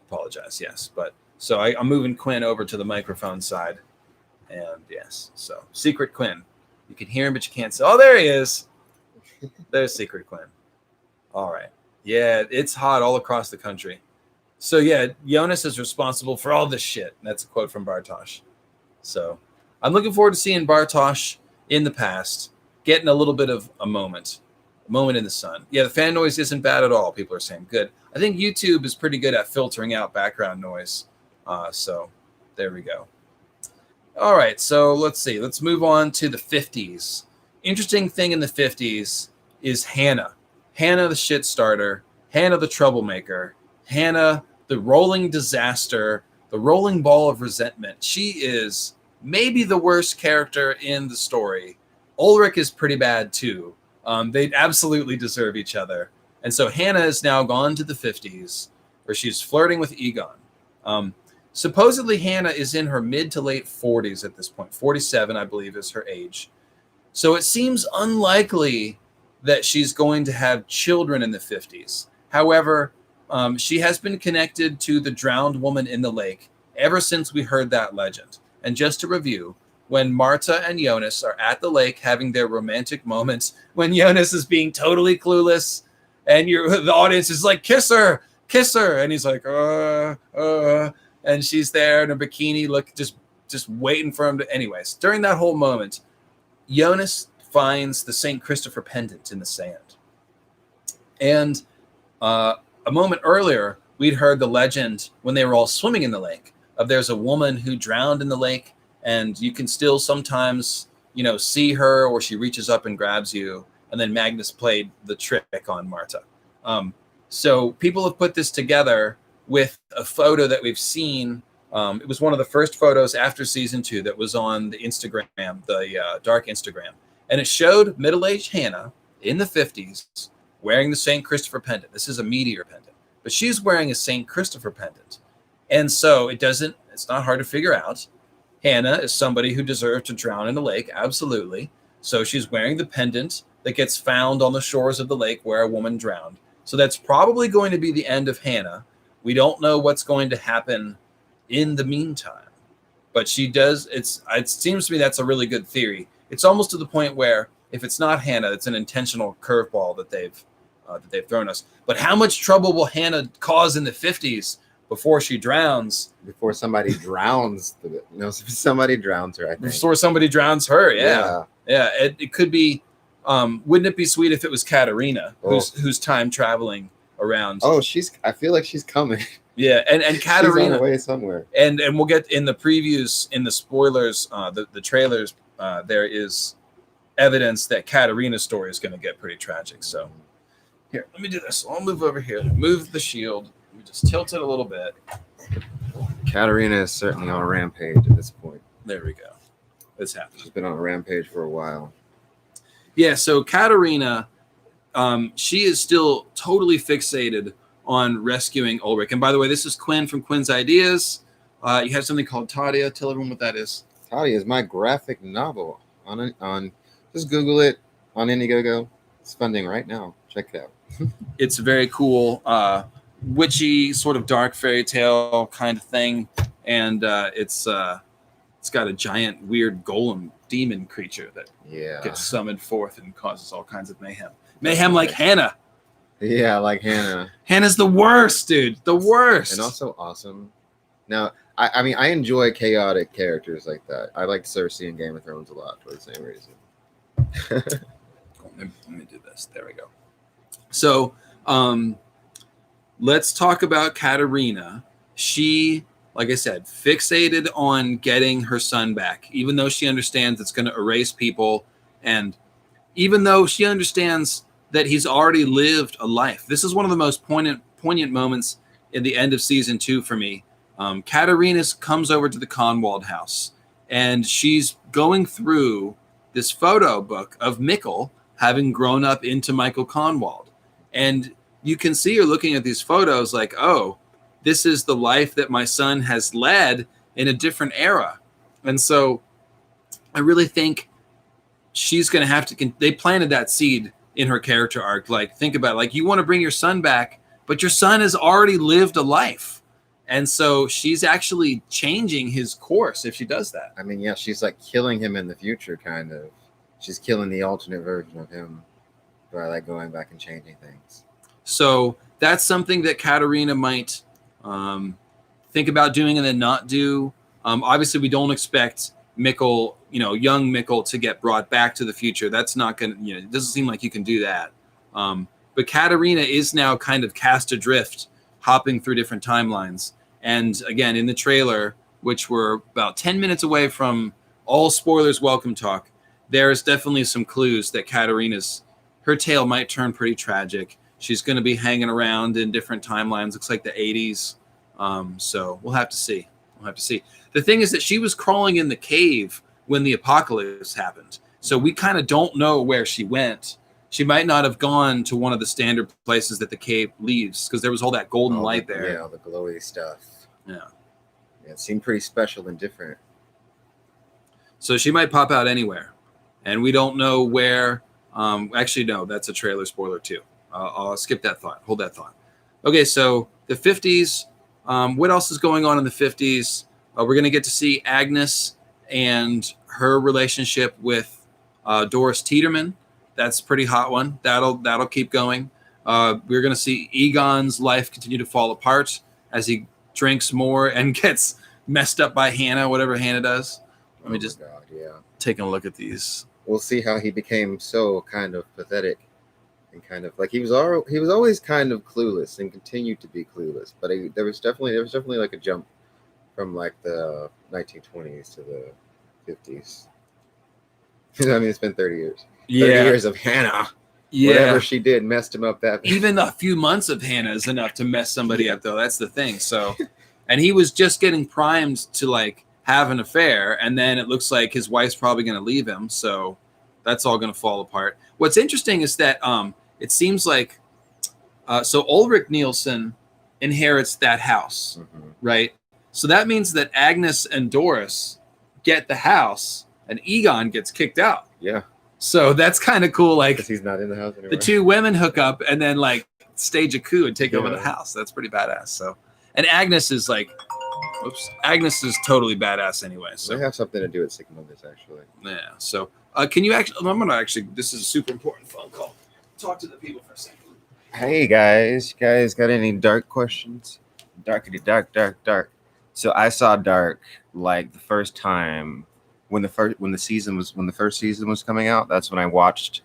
Speaker 1: Apologize, yes. But so I'm moving Quinn over to the microphone side. And yes, so Secret Quinn. You can hear him, but you can't see. Oh, there he is. There's Secret Quinn. All right. Yeah, it's hot all across the country. So yeah, Jonas is responsible for all this shit. That's a quote from Bartosz. So I'm looking forward to seeing Bartosz in the past, getting a little bit of a moment in the sun. Yeah, the fan noise isn't bad at all. People are saying good. I think YouTube is pretty good at filtering out background noise. So there we go. All right, so let's see. Let's move on to the 50s. Interesting thing in the 50s is Hannah. Hannah the shit starter. Hannah the troublemaker. Hannah the rolling disaster. The rolling ball of resentment. She is maybe the worst character in the story. Ulrich is pretty bad too. They absolutely deserve each other. And so Hannah is now gone to the 50s, where she's flirting with Egon. Supposedly, Hannah is in her mid to late 40s at this point. 47, I believe, is her age. So it seems unlikely that she's going to have children in the 50s. However, she has been connected to the drowned woman in the lake ever since we heard that legend. And just to review, when Marta and Jonas are at the lake having their romantic moments, when Jonas is being totally clueless, and the audience is like, kiss her, and he's like, and she's there in a bikini, just waiting for him to. Anyways, during that whole moment, Jonas finds the St. Christopher pendant in the sand. And a moment earlier, we'd heard the legend when they were all swimming in the lake of there's a woman who drowned in the lake, and you can still sometimes, see her, or she reaches up and grabs you. And then Magnus played the trick on Marta. So people have put this together with a photo that we've seen. It was one of the first photos after season 2 that was on the Instagram, the dark Instagram. And it showed middle-aged Hannah in the 50s wearing the St. Christopher pendant. This is a meteor pendant, but she's wearing a St. Christopher pendant. And so it's not hard to figure out. Hannah is somebody who deserved to drown in a lake, absolutely. So she's wearing the pendant that gets found on the shores of the lake where a woman drowned. So that's probably going to be the end of Hannah. We don't know what's going to happen in the meantime. But she does, it seems to me that's a really good theory. It's almost to the point where if it's not Hannah, it's an intentional curveball that they've thrown us. But how much trouble will Hannah cause in the 50s before she drowns?
Speaker 2: Before somebody drowns, somebody drowns her, I think.
Speaker 1: Before somebody drowns her, yeah. It could be. Wouldn't it be sweet if it was Katerina who's time traveling around?
Speaker 2: Oh, I feel like she's coming.
Speaker 1: Yeah, and Katerina,
Speaker 2: she's on her way somewhere.
Speaker 1: And we'll get in the previews, in the spoilers, the trailers. There is evidence that Katerina's story is going to get pretty tragic. So here, let me do this. I'll move over here. Move the shield. Let me just tilt it a little bit.
Speaker 2: Katerina is certainly on a rampage at this point.
Speaker 1: There we go. It's happening.
Speaker 2: She's been on a rampage for a while.
Speaker 1: Yeah, so Katerina, she is still totally fixated on rescuing Ulrich. And by the way, this is Quinn from Quinn's Ideas. You have something called Tadia. Tell everyone what that is.
Speaker 2: Tadia is my graphic novel. On just Google it on Indiegogo. It's funding right now. Check it out.
Speaker 1: It's very cool, witchy, sort of dark fairy tale kind of thing, and it's got a giant, weird golem demon creature that gets summoned forth and causes all kinds of mayhem. Mayhem like Hannah.
Speaker 2: Yeah, like Hannah.
Speaker 1: Hannah's the worst, dude. The worst.
Speaker 2: And also awesome. Now, I mean, I enjoy chaotic characters like that. I like Cersei in Game of Thrones a lot for the same reason.
Speaker 1: Let me do this. There we go. So, let's talk about Katerina. She, like I said, fixated on getting her son back, even though she understands it's going to erase people, and even though she understands that he's already lived a life. This is one of the most poignant moments in the end of season 2 for me. Katerina comes over to the Conwald house, and she's going through this photo book of Mikkel having grown up into Michael Conwald. And you can see her looking at these photos like, oh, this is the life that my son has led in a different era. And so I really think she's going to have to, they planted that seed in her character arc. Like, think about it. Like, you want to bring your son back, but your son has already lived a life. And so she's actually changing his course if she does that.
Speaker 2: I mean, yeah, she's like killing him in the future, kind of. She's killing the alternate version of him by like going back and changing things.
Speaker 1: So that's something that Katerina might think about doing and then not do. Obviously, we don't expect Mikkel, young Mikkel, to get brought back to the future. That's not going to, it doesn't seem like you can do that. But Katerina is now kind of cast adrift, hopping through different timelines. And again, in the trailer, which we're about 10 minutes away from all spoilers welcome talk, there's definitely some clues that her tale might turn pretty tragic. She's going to be hanging around in different timelines. Looks like the 80s. So we'll have to see. The thing is that she was crawling in the cave when the apocalypse happened. So we kind of don't know where she went. She might not have gone to one of the standard places that the cave leaves, because there was all that golden light there.
Speaker 2: Yeah, all the glowy stuff.
Speaker 1: Yeah,
Speaker 2: it seemed pretty special and different.
Speaker 1: So she might pop out anywhere. And we don't know where. Actually, no, that's a trailer spoiler too. I'll skip that thought. Hold that thought. Okay, so the 50s. What else is going on in the 50s? We're going to get to see Agnes and her relationship with Doris Tiedemann. That's a pretty hot one. That'll keep going. We're going to see Egon's life continue to fall apart as he drinks more and gets messed up by Hannah, whatever Hannah does. Let me just take a look at these.
Speaker 2: We'll see how he became so kind of pathetic and kind of like he was always kind of clueless and continued to be clueless. But there was definitely like a jump from like the 1920s to the 50s. I mean, it's been 30 years. 30 years of Hannah. Yeah. Whatever she did messed him up that bad.
Speaker 1: Even a few months of Hannah is enough to mess somebody up, though. That's the thing. So, and he was just getting primed to like have an affair, and then it looks like his wife's probably going to leave him. So that's all going to fall apart. What's interesting is that it seems like so Ulrich Nielsen inherits that house, right? So that means that Agnes and Doris get the house, and Egon gets kicked out.
Speaker 3: Yeah.
Speaker 1: So that's kind of cool. Like
Speaker 3: Because he's not in the house anymore.
Speaker 1: the two women hook up and then like stage a coup and take over the house. That's pretty badass. So, and Agnes is like, Agnes is totally badass anyway. So
Speaker 3: they have something to do with Sigmundus, actually.
Speaker 1: yeah. So can you actually? I'm gonna actually. This is a super important phone call. Talk to the people for a second.
Speaker 3: Hey guys, got any Dark questions? Darkity dark. So I saw Dark like the first time when the first season was coming out. That's when I watched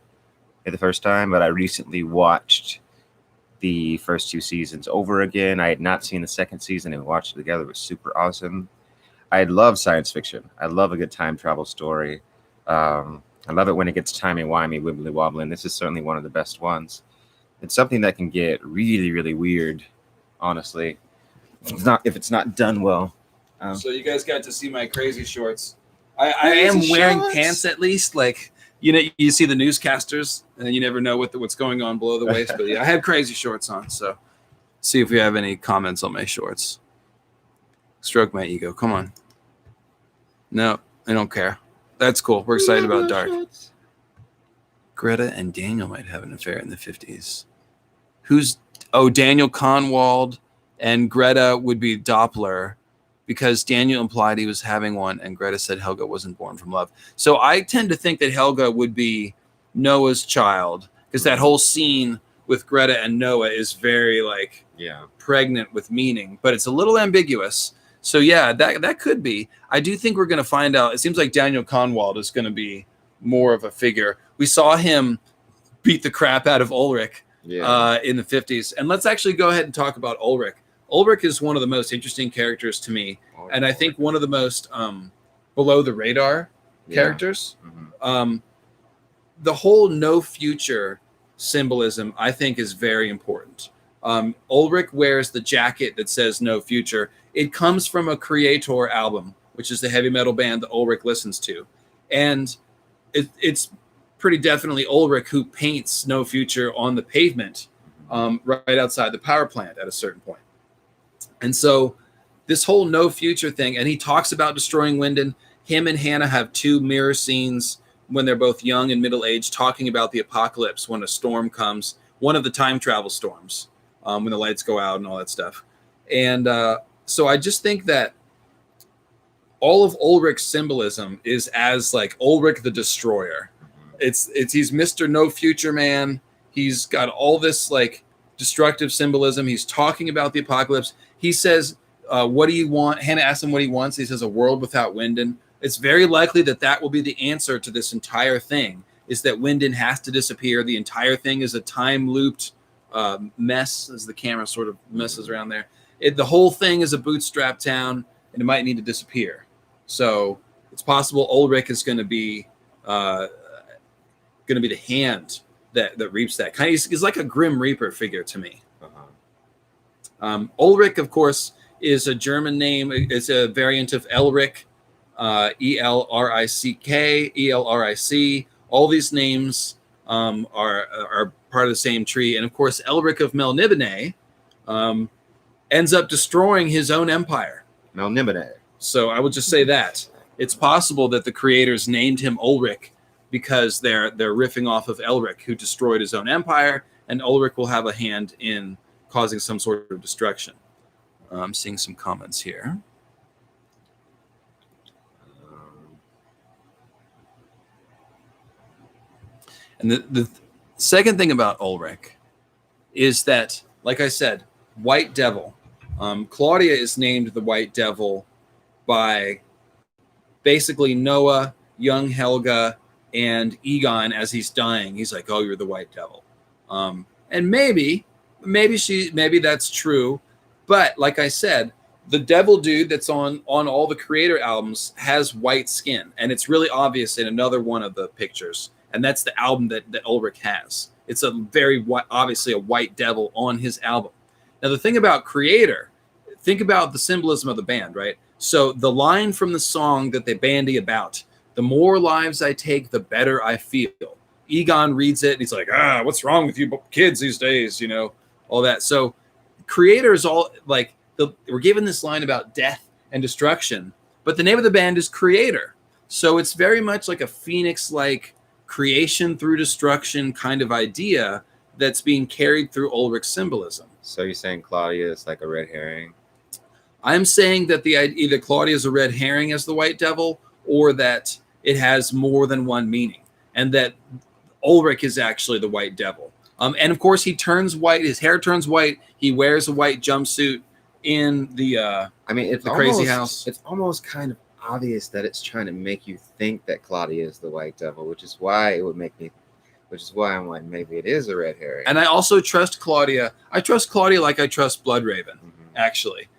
Speaker 3: it the first time. But I recently watched the first 2 seasons over again. I had not seen the second season and watched it together. It was super awesome. I love science fiction. I love a good time travel story. I love it when it gets timey-wimey, wibbly-wobbly, and this is certainly one of the best ones. It's something that can get really, really weird, honestly, if it's not done well.
Speaker 1: So you guys got to see my crazy shorts. I am wearing pants at least. Like, you know, you see the newscasters, and you never know what's going on below the waist. But yeah, I have crazy shorts on. So see if we have any comments on my shorts. Stroke my ego. Come on. No, I don't care. That's cool. We're excited about Dark. Greta and Daniel might have an affair in the 50s. Daniel Kahnwald and Greta would be Doppler because Daniel implied he was having one and Greta said Helga wasn't born from love. So I tend to think that Helga would be Noah's child because that whole scene with Greta and Noah is very like pregnant with meaning, but it's a little ambiguous. So yeah, that could be. I do think we're going to find out. It seems like Daniel Kahnwald is going to be more of a figure. We saw him beat the crap out of Ulrich in the 50s. And let's actually go ahead and talk about Ulrich. Ulrich is one of the most interesting characters to me. And I think one of the most below the radar characters. The whole no future symbolism, I think, is very important. Ulrich wears the jacket that says no future. It comes from a Creator album, which is the heavy metal band that Ulrich listens to. And it's pretty definitely Ulrich who paints no future on the pavement right outside the power plant at a certain point. And so this whole no future thing, and he talks about destroying Winden. Him and Hannah have 2 mirror scenes when they're both young and middle-aged talking about the apocalypse when a storm comes, one of the time travel storms, when the lights go out and all that stuff. And so I just think that all of Ulrich's symbolism is as like Ulrich the Destroyer. He's Mr. No Future Man. He's got all this like destructive symbolism. He's talking about the apocalypse. He says, what do you want? Hannah asks him what he wants. He says a world without Winden. It's very likely that will be the answer to this entire thing, is that Winden has to disappear. The entire thing is a time-looped mess, as the camera sort of messes around there. The whole thing is a bootstrap town, and it might need to disappear. So it's possible Ulrich is going to be the hand that reaps that. Kind of, he's like a Grim Reaper figure to me. Ulrich, of course, is a German name. It's a variant of Elric, E-L-R-I-C-K, E-L-R-I-C. All these names are part of the same tree. And, of course, Elric of Melnibone ends up destroying his own empire.
Speaker 3: Melnibone.
Speaker 1: So I would just say that. It's possible that the creators named him Ulrich because they're riffing off of Elric, who destroyed his own empire, and Ulrich will have a hand in causing some sort of destruction. I'm seeing some comments here. And the second thing about Ulrich is that, like I said, White Devil. Claudia is named the White Devil by basically Noah, young Helga, and Egon as he's dying. He's like, "Oh, you're the White Devil," and maybe that's true. But like I said, the devil dude that's on all the Creator albums has white skin, and it's really obvious in another one of the pictures. And that's the album that Ulrich has. It's a very obviously a white devil on his album. Now, the thing about Creator, think about the symbolism of the band, right? So the line from the song that they bandy about, the more lives I take, the better I feel. Egon reads it and he's like, what's wrong with you kids these days? You know, all that. So creators all like we're given this line about death and destruction, but the name of the band is Creator. So it's very much like a Phoenix-like creation through destruction kind of idea that's being carried through Ulrich's symbolism.
Speaker 3: So you're saying Claudia is like a red herring?
Speaker 1: I'm saying that either Claudia is a red herring as the White Devil, or that it has more than one meaning, and that Ulrich is actually the White Devil. And of course, he turns white. His hair turns white. He wears a white jumpsuit in the
Speaker 3: it's
Speaker 1: the crazy house.
Speaker 3: It's almost kind of obvious that it's trying to make you think that Claudia is the White Devil, which is why I'm like, maybe it is a red herring.
Speaker 1: And I also trust Claudia. I trust Claudia like I trust Bloodraven, actually.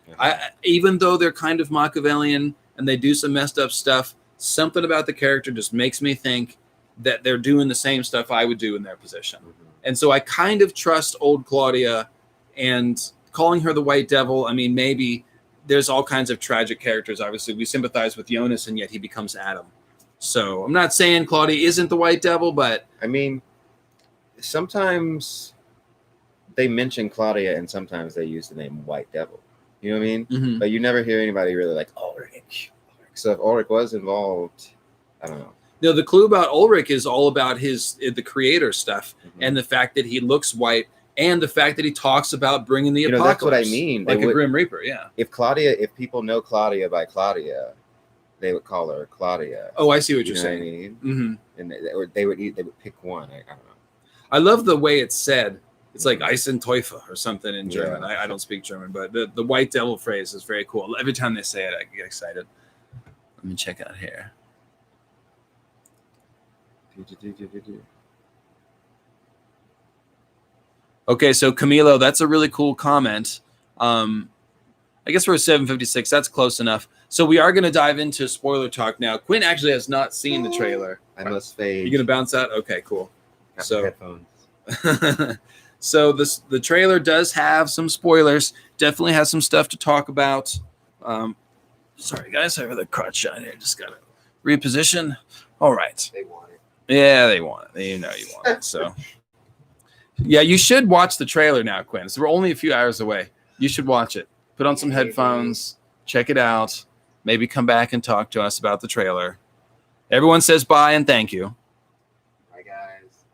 Speaker 1: Even though they're kind of Machiavellian and they do some messed up stuff, something about the character just makes me think that they're doing the same stuff I would do in their position. And so I kind of trust old Claudia, and calling her the White Devil, I mean, maybe there's all kinds of tragic characters. Obviously, we sympathize with Jonas, and yet he becomes Adam. So I'm not saying Claudia isn't the White Devil, but...
Speaker 3: I mean, sometimes they mention Claudia, and sometimes they use the name White Devil. You know what I mean?
Speaker 1: Mm-hmm.
Speaker 3: But you never hear anybody really like, Ulrich. So if Ulrich was involved, I don't know.
Speaker 1: No, the clue about Ulrich is all about the creator stuff, and the fact that he looks white, and the fact that he talks about bringing the apocalypse.
Speaker 3: That's what I mean.
Speaker 1: Like a Grim Reaper, yeah.
Speaker 3: If people know Claudia by Claudia, they would call her Claudia.
Speaker 1: Oh, I see what you're
Speaker 3: know
Speaker 1: saying.
Speaker 3: What I mean?
Speaker 1: Mm-hmm.
Speaker 3: And they would pick one. I don't know.
Speaker 1: I love the way it's said. It's like Eisenteufel or something in German. Yeah. I don't speak German, but the White Devil phrase is very cool. Every time they say it, I get excited. Let me check out here. Okay, so Camilo, that's a really cool comment. I guess we're at 7:56. That's close enough. So we are going to dive into spoiler talk now. Quinn actually has not seen the trailer.
Speaker 3: I must fade.
Speaker 1: You going to bounce out? Okay, cool.
Speaker 3: Got
Speaker 1: so
Speaker 3: headphones.
Speaker 1: So the trailer does have some spoilers. Definitely has some stuff to talk about. Sorry, guys, I have the crotch shot here. Just got to reposition. All right.
Speaker 2: They want it.
Speaker 1: Yeah, they want it. You know you want it. So, yeah, you should watch the trailer now, Quinn. So we're only a few hours away. You should watch it. Put on some headphones. Check it out. Maybe come back and talk to us about the trailer. Everyone says bye and thank you.
Speaker 2: Bye, guys.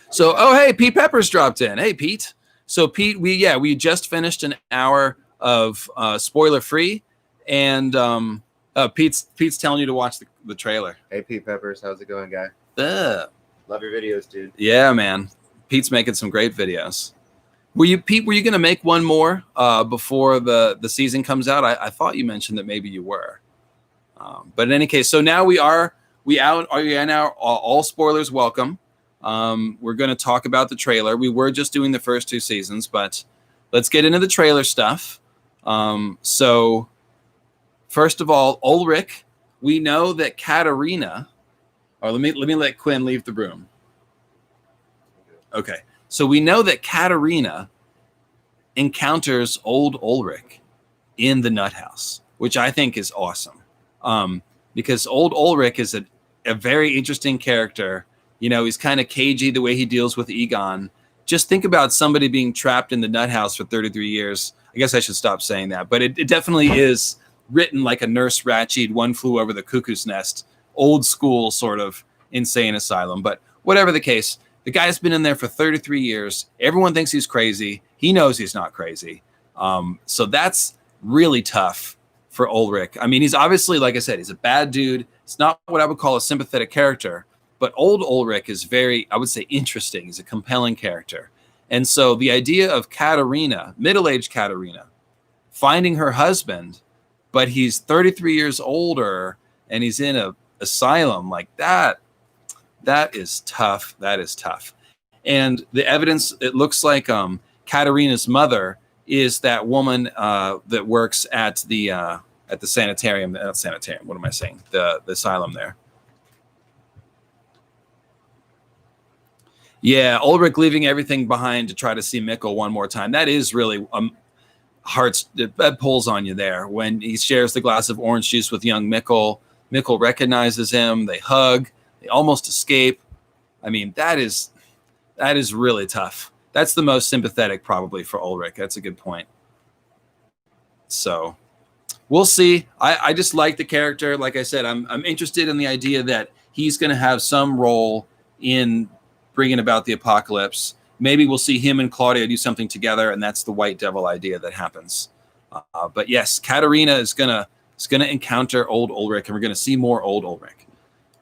Speaker 1: So, hey, Pete Peppers dropped in. Hey, Pete. So, Pete, we just finished an hour of spoiler free, and Pete's telling you to watch the trailer.
Speaker 3: Hey, Pete Peppers, how's it going, guy?
Speaker 2: Love your videos, dude.
Speaker 1: Yeah, man. Pete's making some great videos. Were you going to make one more before the season comes out? I thought you mentioned that maybe you were. But in any case, so now all spoilers welcome. We're going to talk about the trailer. We were just doing the first two seasons, but let's get into the trailer stuff. So first of all, Ulrich, we know that Katerina, or let me let Quinn leave the room. Okay. So we know that Katerina encounters old Ulrich in the nut house, which I think is awesome. Because old Ulrich is a very interesting character. You know, he's kind of cagey the way he deals with Egon. Just think about somebody being trapped in the nut house for 33 years. I guess I should stop saying that. But it definitely is written like a Nurse Ratched, One Flew Over the Cuckoo's Nest, old school sort of insane asylum. But whatever the case, the guy's been in there for 33 years. Everyone thinks he's crazy. He knows he's not crazy. So that's really tough for Ulrich. I mean, he's obviously, like I said, he's a bad dude. It's not what I would call a sympathetic character. But old Ulrich is very, I would say, interesting. He's a compelling character. And so the idea of Katerina, middle-aged Katerina, finding her husband, but he's 33 years older and he's in an asylum like that, that is tough. That is tough. And the evidence, it looks like Katerina's mother is that woman that works at the sanitarium, not sanitarium, what am I saying? The asylum there. Yeah, Ulrich leaving everything behind to try to see Mikkel one more time. That is really that pulls on you there. When he shares the glass of orange juice with young Mikkel, Mikkel recognizes him. They hug. They almost escape. I mean, that is really tough. That's the most sympathetic probably for Ulrich. That's a good point. So we'll see. I just like the character. Like I said, I'm interested in the idea that he's going to have some role in bringing about the apocalypse. Maybe we'll see him and Claudia do something together, and that's the White Devil idea that happens. But yes, Katerina is gonna encounter old Ulrich, and we're gonna see more old Ulrich.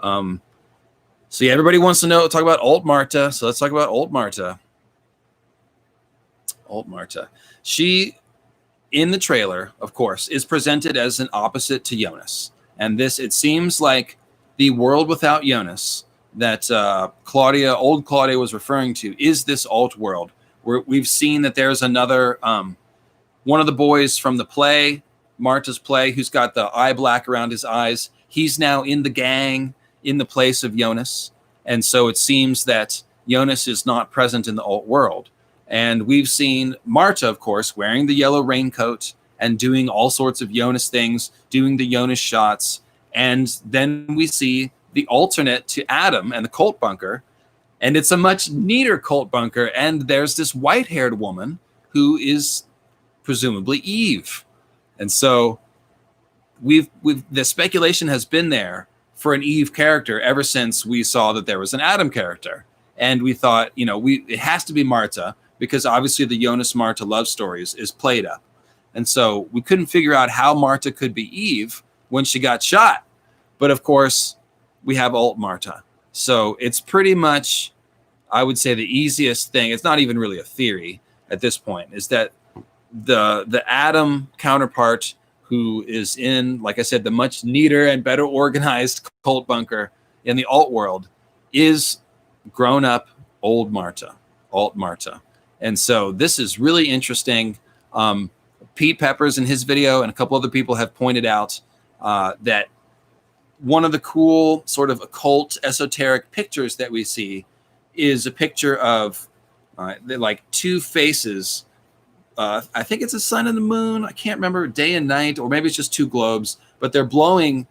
Speaker 1: So yeah, everybody wants to talk about old Marta. So let's talk about old Marta. Old Marta. She, in the trailer, of course, is presented as an opposite to Jonas. And this, it seems like the world without Jonas that old Claudia was referring to is this alt world where we've seen that there's another, one of the boys from the play, Marta's play, who's got the eye black around his eyes. He's now in the gang in the place of Jonas. And so it seems that Jonas is not present in the alt world. And we've seen Marta, of course, wearing the yellow raincoat and doing all sorts of Jonas things, doing the Jonas shots. And then we see the alternate to Adam and the cult bunker. And it's a much neater cult bunker. And there's this white-haired woman who is presumably Eve. And so the speculation has been there for an Eve character ever since we saw that there was an Adam character. And we thought, it has to be Marta, because obviously the Jonas Marta love stories is played up. And so we couldn't figure out how Marta could be Eve when she got shot. But of course, we have alt Marta. So it's pretty much, I would say, the easiest thing. It's not even really a theory at this point, is that the Adam counterpart, who is in, like I said, the much neater and better organized cult bunker in the alt world, is grown up old Marta, alt Marta. And so this is really interesting. Pete Peppers in his video and a couple other people have pointed out that one of the cool sort of occult esoteric pictures that we see is a picture of like two faces. I think it's a sun and the moon. I can't remember, day and night, or maybe it's just two globes, but they're blowing.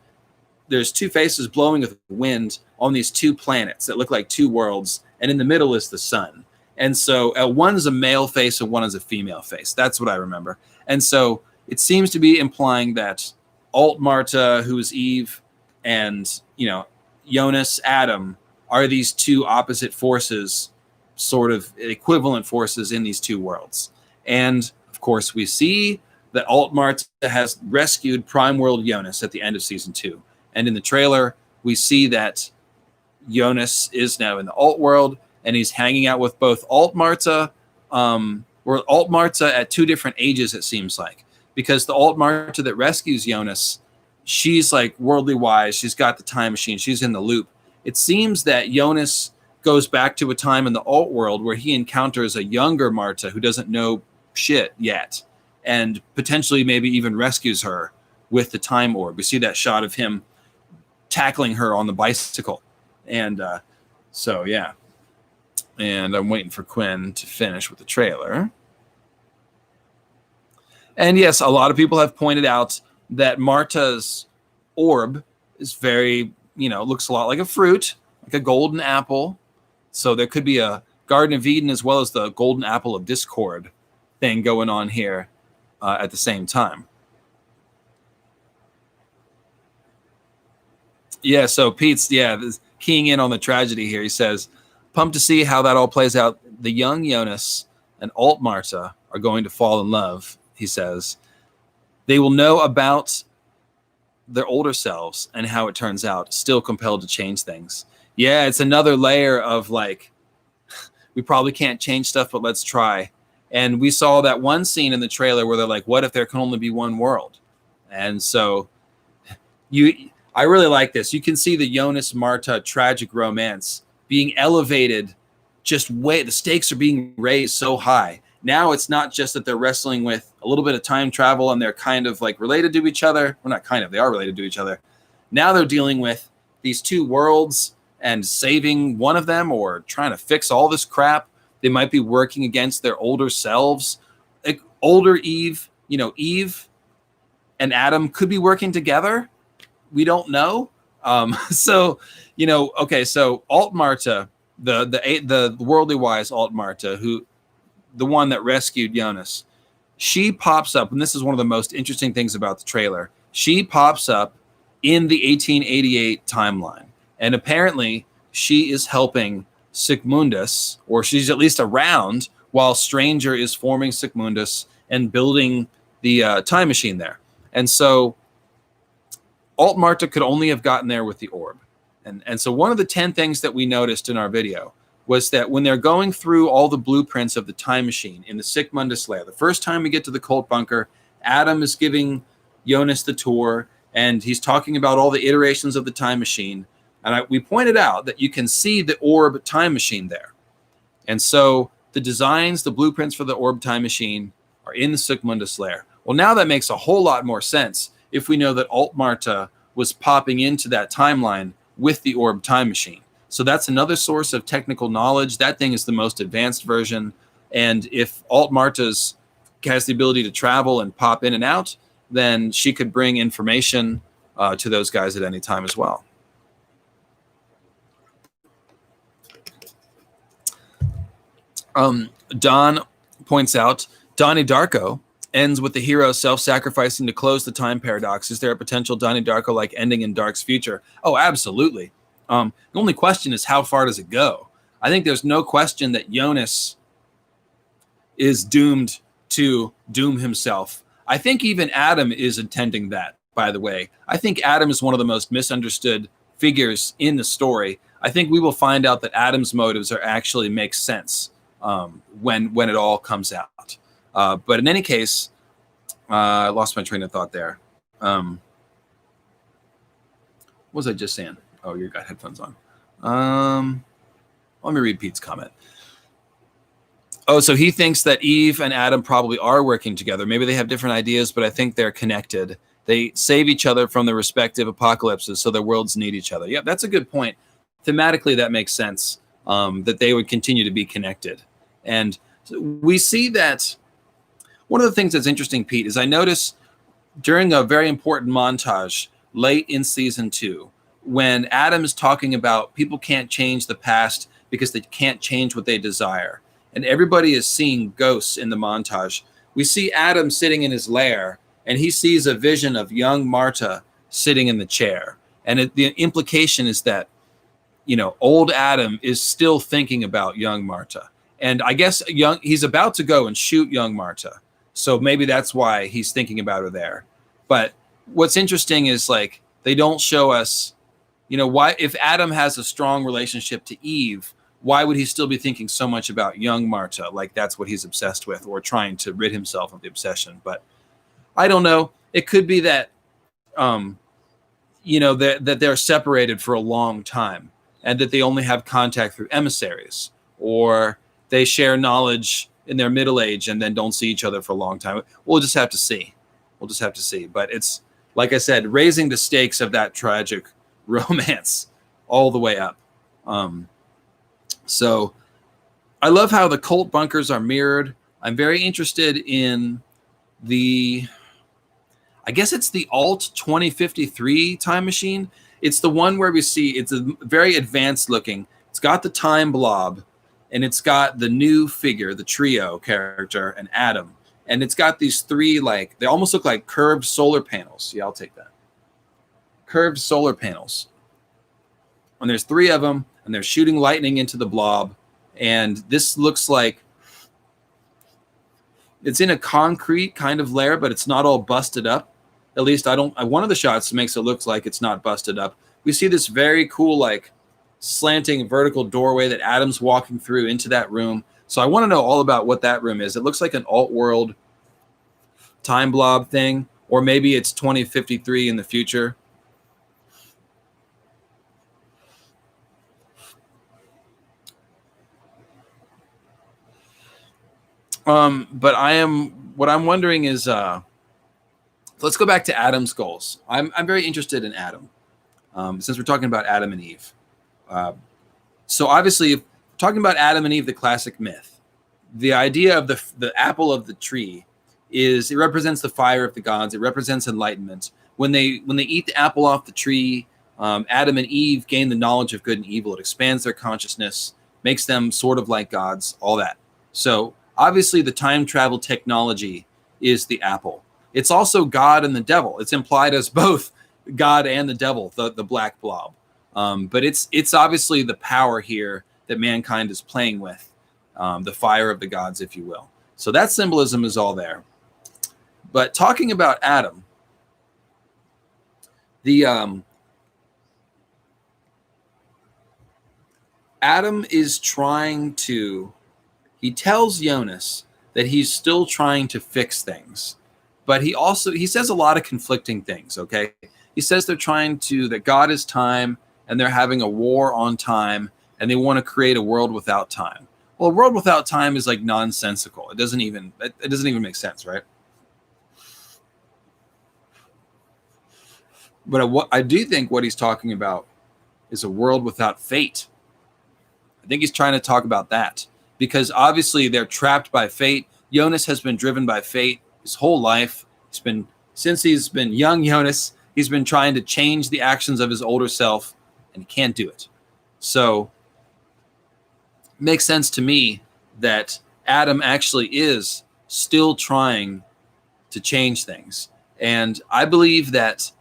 Speaker 1: There's two faces blowing with wind on these two planets that look like two worlds. And in the middle is the sun. And so one is a male face and one is a female face. That's what I remember. And so it seems to be implying that alt Marta, who is Eve, and, Jonas, Adam, are these two opposite forces, sort of equivalent forces in these two worlds. And of course, we see that alt Marta has rescued Prime World Jonas at the end of season 2. And in the trailer, we see that Jonas is now in the alt world, and he's hanging out with both alt Marta, or alt Marta at two different ages, it seems like, because the alt Marta that rescues Jonas, she's like worldly wise. She's got the time machine. She's in the loop. It seems that Jonas goes back to a time in the alt world where he encounters a younger Marta who doesn't know shit yet, and potentially maybe even rescues her with the time orb. We see that shot of him tackling her on the bicycle. And so, yeah. And I'm waiting for Quinn to finish with the trailer. And yes, a lot of people have pointed out that Marta's orb is very, looks a lot like a fruit, like a golden apple. So there could be a Garden of Eden as well as the golden apple of discord thing going on here at the same time. Yeah, so Pete's, keying in on the tragedy here. He says, pumped to see how that all plays out. The young Jonas and alt Marta are going to fall in love, he says. They will know about their older selves and how it turns out, still compelled to change things. Yeah, it's another layer of like, we probably can't change stuff, but let's try. And we saw that one scene in the trailer where they're like, what if there can only be one world? And so I really like this. You can see the Jonas Marta tragic romance being elevated, the stakes are being raised so high. Now it's not just that they're wrestling with a little bit of time travel and they're kind of like related to each other. Well, not kind of, they are related to each other. Now they're dealing with these two worlds and saving one of them or trying to fix all this crap. They might be working against their older selves. Like older Eve, Eve and Adam could be working together. We don't know. So alt Marta the worldly wise Alt Marta, who the one that rescued Jonas, she pops up, and this is one of the most interesting things about the trailer. She pops up in the 1888 timeline, and apparently she is helping Sigmundus, or she's at least around while Stranger is forming Sigmundus and building the time machine there. And so Alt Marta could only have gotten there with the orb. And so one of the 10 things that we noticed in our video was that when they're going through all the blueprints of the time machine in the Sigmundus lair, the first time we get to the cult bunker, Adam is giving Jonas the tour, and he's talking about all the iterations of the time machine. And we pointed out that you can see the orb time machine there. And so the designs, the blueprints for the orb time machine are in the Sigmundus lair. Well, now that makes a whole lot more sense if we know that Alt Marta was popping into that timeline with the orb time machine. So that's another source of technical knowledge. That thing is the most advanced version. And if Alt Marta's has the ability to travel and pop in and out, then she could bring information to those guys at any time as well. Don points out, Donnie Darko ends with the hero self-sacrificing to close the time paradox. Is there a potential Donnie Darko-like ending in Dark's future? Oh, absolutely. The only question is, how far does it go? I think there's no question that Jonas is doomed to doom himself. I think even Adam is intending that, by the way. I think Adam is one of the most misunderstood figures in the story. I think we will find out that Adam's motives are actually make sense when it all comes out. But in any case, I lost my train of thought there. What was I just saying? Oh, you got headphones on. Let me read Pete's comment. Oh, so he thinks that Eve and Adam probably are working together. Maybe they have different ideas, but I think they're connected. They save each other from their respective apocalypses, so their worlds need each other. Yeah, that's a good point. Thematically, that makes sense, that they would continue to be connected. And we see that one of the things that's interesting, Pete, is I notice during a very important montage late in season 2, when Adam is talking about people can't change the past because they can't change what they desire, and everybody is seeing ghosts in the montage, we see Adam sitting in his lair, and he sees a vision of young Marta sitting in the chair. And the implication is that, old Adam is still thinking about young Marta. And I guess he's about to go and shoot young Marta. So maybe that's why he's thinking about her there. But what's interesting is, like, they don't show us, why, if Adam has a strong relationship to Eve, why would he still be thinking so much about young Marta? Like, that's what he's obsessed with, or trying to rid himself of the obsession. But I don't know. It could be that, that they're separated for a long time, and that they only have contact through emissaries, or they share knowledge in their middle age and then don't see each other for a long time. We'll just have to see. But it's, like I said, raising the stakes of that tragic romance all the way up. So I love how the cult bunkers are mirrored. I'm very interested in I guess it's the Alt 2053 time machine. It's the one where we see, it's a very advanced looking. It's got the time blob, and it's got the new figure, the trio character, and Adam. And it's got these 3, they almost look like curved solar panels. Yeah, I'll take that. Curved solar panels. And there's 3 of them, and they're shooting lightning into the blob. And this looks like it's in a concrete kind of layer, but it's not all busted up. At least one of the shots makes it look like it's not busted up. We see this very cool, slanting vertical doorway that Adam's walking through into that room. So I want to know all about what that room is. It looks like an alt-world time blob thing, or maybe it's 2053 in the future. But what I'm wondering is, let's go back to Adam's goals. I'm very interested in Adam, since we're talking about Adam and Eve. So obviously, talking about Adam and Eve, the classic myth, the idea of the apple of the tree is it represents the fire of the gods. It represents enlightenment. When they eat the apple off the tree, Adam and Eve gain the knowledge of good and evil. It expands their consciousness. makes them sort of like gods, all that. So obviously the time travel technology is the apple. It's also God and the devil. It's implied as both God and the devil, the black blob. But it's obviously the power here that mankind is playing with, the fire of the gods, if you will. So that symbolism is all there. But talking about Adam, Adam is trying to, he tells Jonas that he's still trying to fix things, but he says a lot of conflicting things, okay? He says that God is time, and they're having a war on time, and they want to create a world without time. Well, a world without time is like nonsensical. It doesn't even make sense, right? But I do think what he's talking about is a world without fate. I think he's trying to talk about that, because obviously they're trapped by fate. Jonas has been driven by fate his whole life. Since he's been young Jonas, he's been trying to change the actions of his older self, and he can't do it. So it makes sense to me that Adam actually is still trying to change things. And I believe that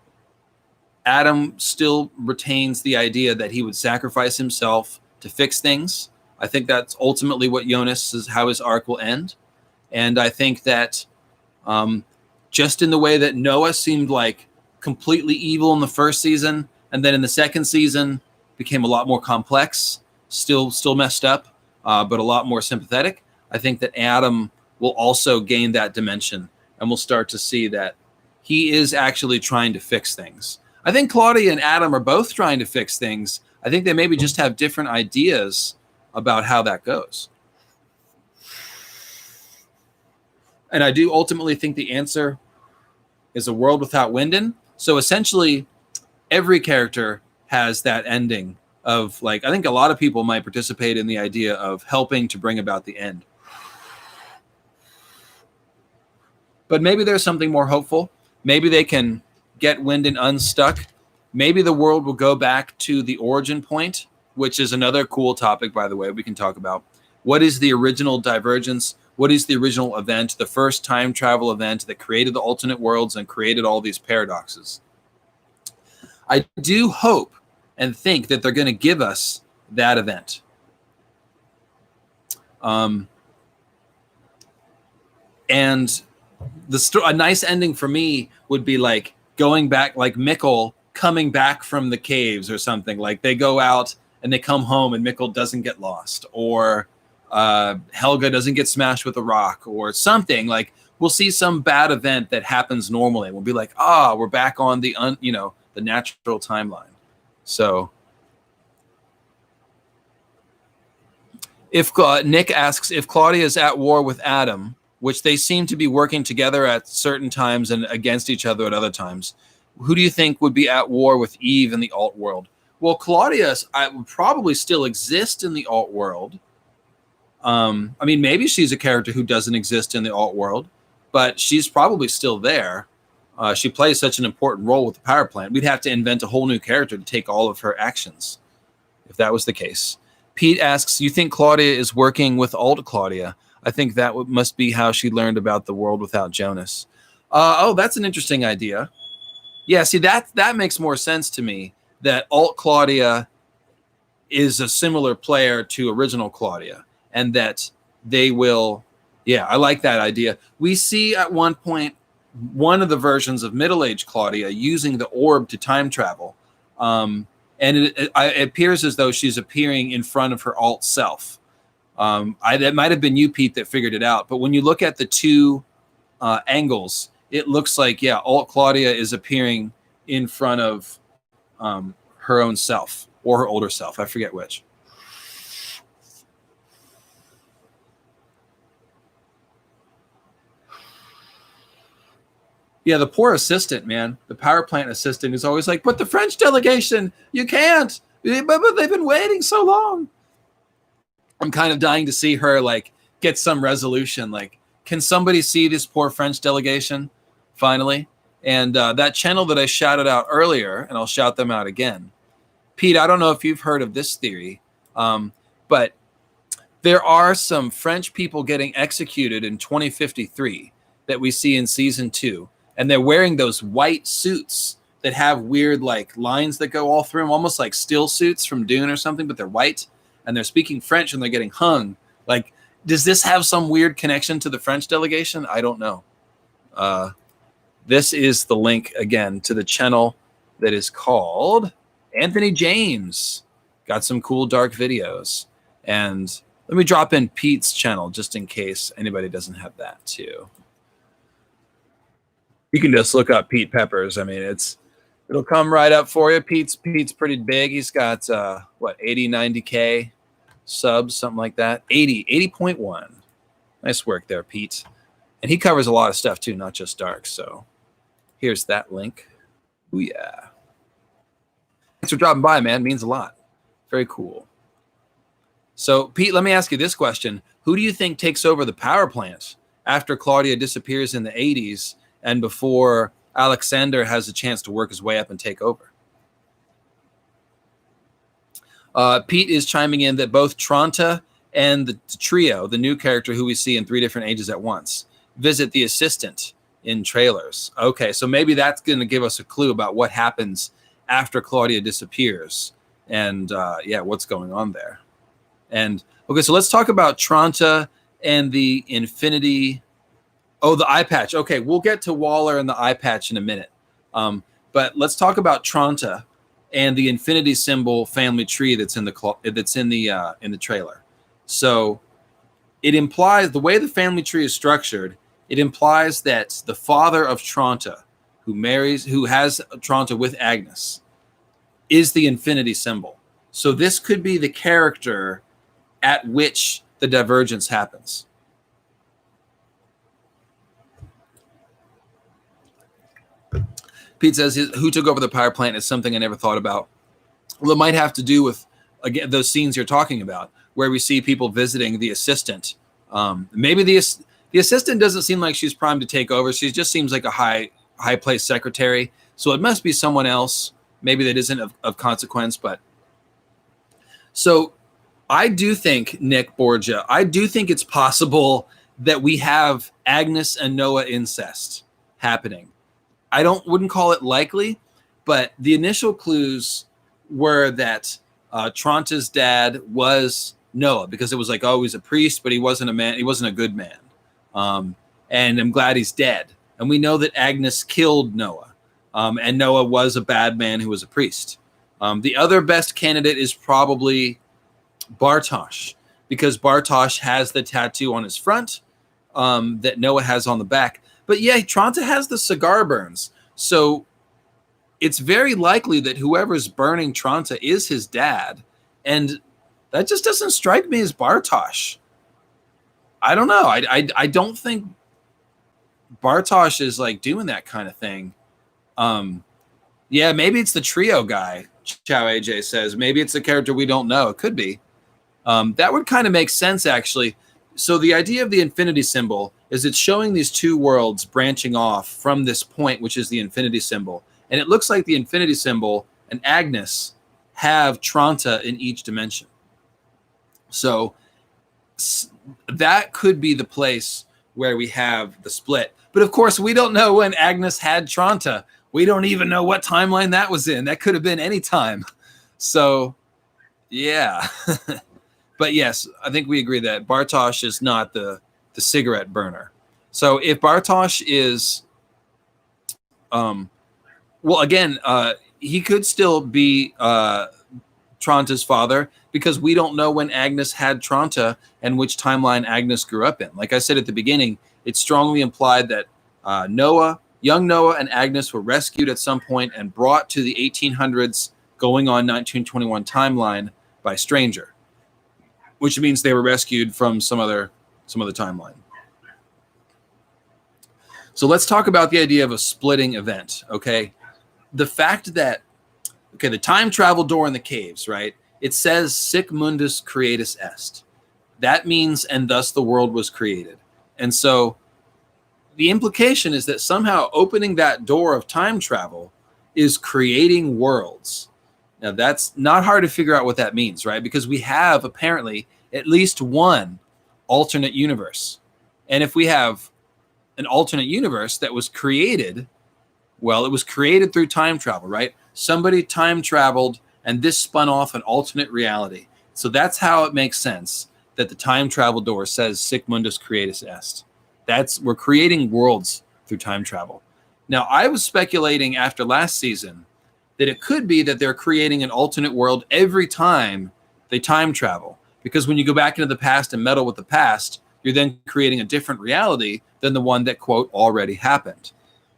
Speaker 1: Adam still retains the idea that he would sacrifice himself to fix things. I think that's ultimately what how his arc will end. And I think that just in the way that Noah seemed like completely evil in the first season, and then in the second season became a lot more complex, still messed up, but a lot more sympathetic, I think that Adam will also gain that dimension, and we'll start to see that he is actually trying to fix things. I think Claudia and Adam are both trying to fix things. I think they maybe just have different ideas about how that goes. And I do ultimately think the answer is a world without Wyndon. So essentially, every character has that ending of, like, I think a lot of people might participate in the idea of helping to bring about the end. But maybe there's something more hopeful. Maybe they can get Wyndon unstuck. Maybe the world will go back to the origin point, which is another cool topic, by the way, we can talk about. What is the original divergence? What is the original event, the first time travel event that created the alternate worlds and created all these paradoxes? I do hope and think that they're going to give us that event. And a nice ending for me would be like going back, like Mikkel coming back from the caves or something. Like they go out and they come home and Mikkel doesn't get lost, or Helga doesn't get smashed with a rock or something. Like we'll see some bad event that happens normally. We'll be like, we're back on the natural timeline. So if Nick asks if Claudia is at war with Adam, which they seem to be working together at certain times and against each other at other times, who do you think would be at war with Eve in the alt world? Well, Claudia would probably still exist in the alt world. I mean, maybe she's a character who doesn't exist in the alt world, but she's probably still there. She plays such an important role with the power plant. We'd have to invent a whole new character to take all of her actions, if that was the case. Pete asks, you think Claudia is working with alt Claudia? I think that must be how she learned about the world without Jonas. That's an interesting idea. Yeah, see, that makes more sense to me, that alt Claudia is a similar player to original Claudia, and that they will, I like that idea. We see at one point one of the versions of middle-aged Claudia using the orb to time travel, and it appears as though she's appearing in front of her alt self. That might have been you, Pete, that figured it out, but when you look at the two angles, it looks like, alt Claudia is appearing in front of her own self or her older self. I forget which. Yeah, the poor assistant, man. The power plant assistant is always like, but the French delegation, you can't. But they've been waiting so long. I'm kind of dying to see her like get some resolution. Like, can somebody see this poor French delegation finally? And that channel that I shouted out earlier, and I'll shout them out again. Pete, I don't know if you've heard of this theory, but There are some French people getting executed in 2053 that we see in season 2, and they're wearing those white suits that have weird like lines that go all through them, almost like still suits from Dune or something, but they're white, and they're speaking French and they're getting hung. Like, does this have some weird connection to the French delegation? I don't know. This is the link again to the channel that is called Anthony James. Got some cool dark videos. And let me drop in Pete's channel just in case anybody doesn't have that too. You can just look up Pete Peppers. I mean, it'll come right up for you. Pete's pretty big. He's got 80, 90K subs, something like that. 80.1. Nice work there, Pete. And he covers a lot of stuff too, not just dark. So here's that link. Ooh, yeah. Thanks for dropping by, man. It means a lot. Very cool. So, Pete, let me ask you this question. Who do you think takes over the power plant after Claudia disappears in the 80s and before Alexander has a chance to work his way up and take over? Pete is chiming in that both Tronta and the trio, the new character who we see in 3 different ages at once, visit the assistant in trailers. Okay, so maybe that's going to give us a clue about what happens after Claudia disappears and, yeah, what's going on there. And, okay, so let's talk about Tronta and the Infinity. Oh, the eye patch. Okay, we'll get to Waller and the eye patch in a minute. But let's talk about Tronta and the infinity symbol family tree that's in the trailer. So it implies, the way the family tree is structured, it implies that the father of Tronta, who has Tronta with Agnes, is the infinity symbol. So this could be the character at which the divergence happens. Pete says, who took over the power plant is something I never thought about. Well, it might have to do with, again, those scenes you're talking about, where we see people visiting the assistant. Maybe the assistant doesn't seem like she's primed to take over. She just seems like a high place secretary. So it must be someone else, maybe that isn't of consequence. But so I do think, Nick Borgia, I do think it's possible that we have Agnes and Noah incest happening. I wouldn't call it likely, but the initial clues were that Tronta's dad was Noah, because it was like, oh, he's a priest, but he wasn't a man. He wasn't a good man. And I'm glad he's dead. And we know that Agnes killed Noah. And Noah was a bad man who was a priest. The other best candidate is probably Bartosz, because Bartosz has the tattoo on his front that Noah has on the back. But yeah, Tronta has the cigar burns. So it's very likely that whoever's burning Tronta is his dad. And that just doesn't strike me as Bartosz. I don't know. I don't think Bartosz is like doing that kind of thing. Yeah, maybe it's the trio guy, Chow AJ says. Maybe it's a character we don't know. It could be. That would kind of make sense, actually. So the idea of the infinity symbol is it's showing these two worlds branching off from this point, which is the infinity symbol. And it looks like the infinity symbol and Agnes have Tronta in each dimension. So that could be the place where we have the split. But of course, we don't know when Agnes had Tronta. We don't even know what timeline that was in. That could have been any time. So, yeah. But yes, I think we agree that Bartosz is not the cigarette burner. So if Bartosz is, well, again, he could still be Tronta's father, because we don't know when Agnes had Tronta and which timeline Agnes grew up in. Like I said at the beginning, it's strongly implied that young Noah and Agnes were rescued at some point and brought to the 1800s going on 1921 timeline by Stranger, which means they were rescued from some other timeline. So let's talk about the idea of a splitting event, okay? The fact that, okay, the time travel door in the caves, right? It says sic mundus creatus est. That means, and thus the world was created. And so the implication is that somehow opening that door of time travel is creating worlds. Now, that's not hard to figure out what that means, right? Because we have apparently at least one alternate universe. And if we have an alternate universe that was created, well, it was created through time travel, right? Somebody time traveled and this spun off an alternate reality. So that's how it makes sense that the time travel door says Sic Mundus Creatus Est. We're creating worlds through time travel. Now, I was speculating after last season that it could be that they're creating an alternate world every time they time travel. Because when you go back into the past and meddle with the past, you're then creating a different reality than the one that, quote, already happened.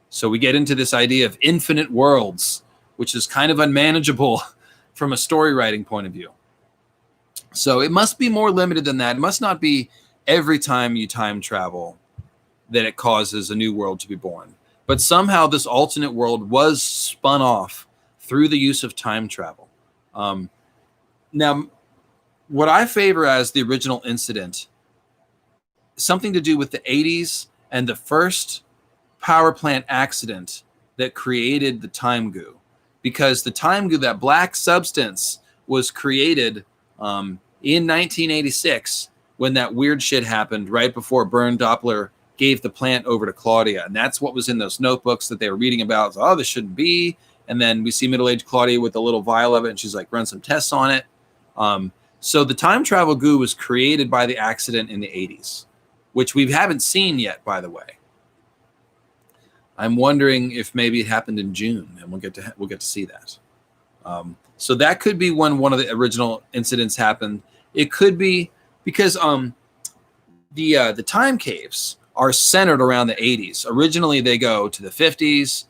Speaker 1: So we get into this idea of infinite worlds, which is kind of unmanageable from a story writing point of view. So it must be more limited than that. It must not be every time you time travel that it causes a new world to be born. But somehow this alternate world was spun off through the use of time travel. Now, what I favor as the original incident, something to do with the 80s and the first power plant accident that created the time goo. Because the time goo, that black substance, was created in 1986 when that weird shit happened right before Bernd Doppler gave the plant over to Claudia. And that's what was in those notebooks that they were reading about. So, oh, this shouldn't be. And then we see middle-aged Claudia with a little vial of it, and she's like, run some tests on it. So the time travel goo was created by the accident in the 80s, which we haven't seen yet, by the way. I'm wondering if maybe it happened in June, and we'll get to see that. So that could be when one of the original incidents happened. It could be because the time caves are centered around the 80s. Originally, they go to the 50s,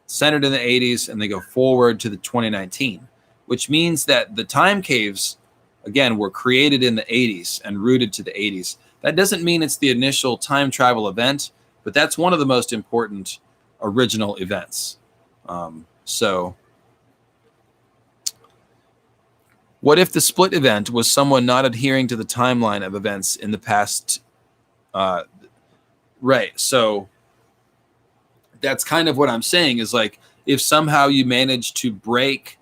Speaker 1: centered in the 80s, and they go forward to the 2019, which means that the time caves, again, were created in the 80s and rooted to the 80s. That doesn't mean it's the initial time travel event, but that's one of the most important original events. So what if the split event was someone not adhering to the timeline of events in the past? Right. So that's kind of what I'm saying is, like, if somehow you manage to break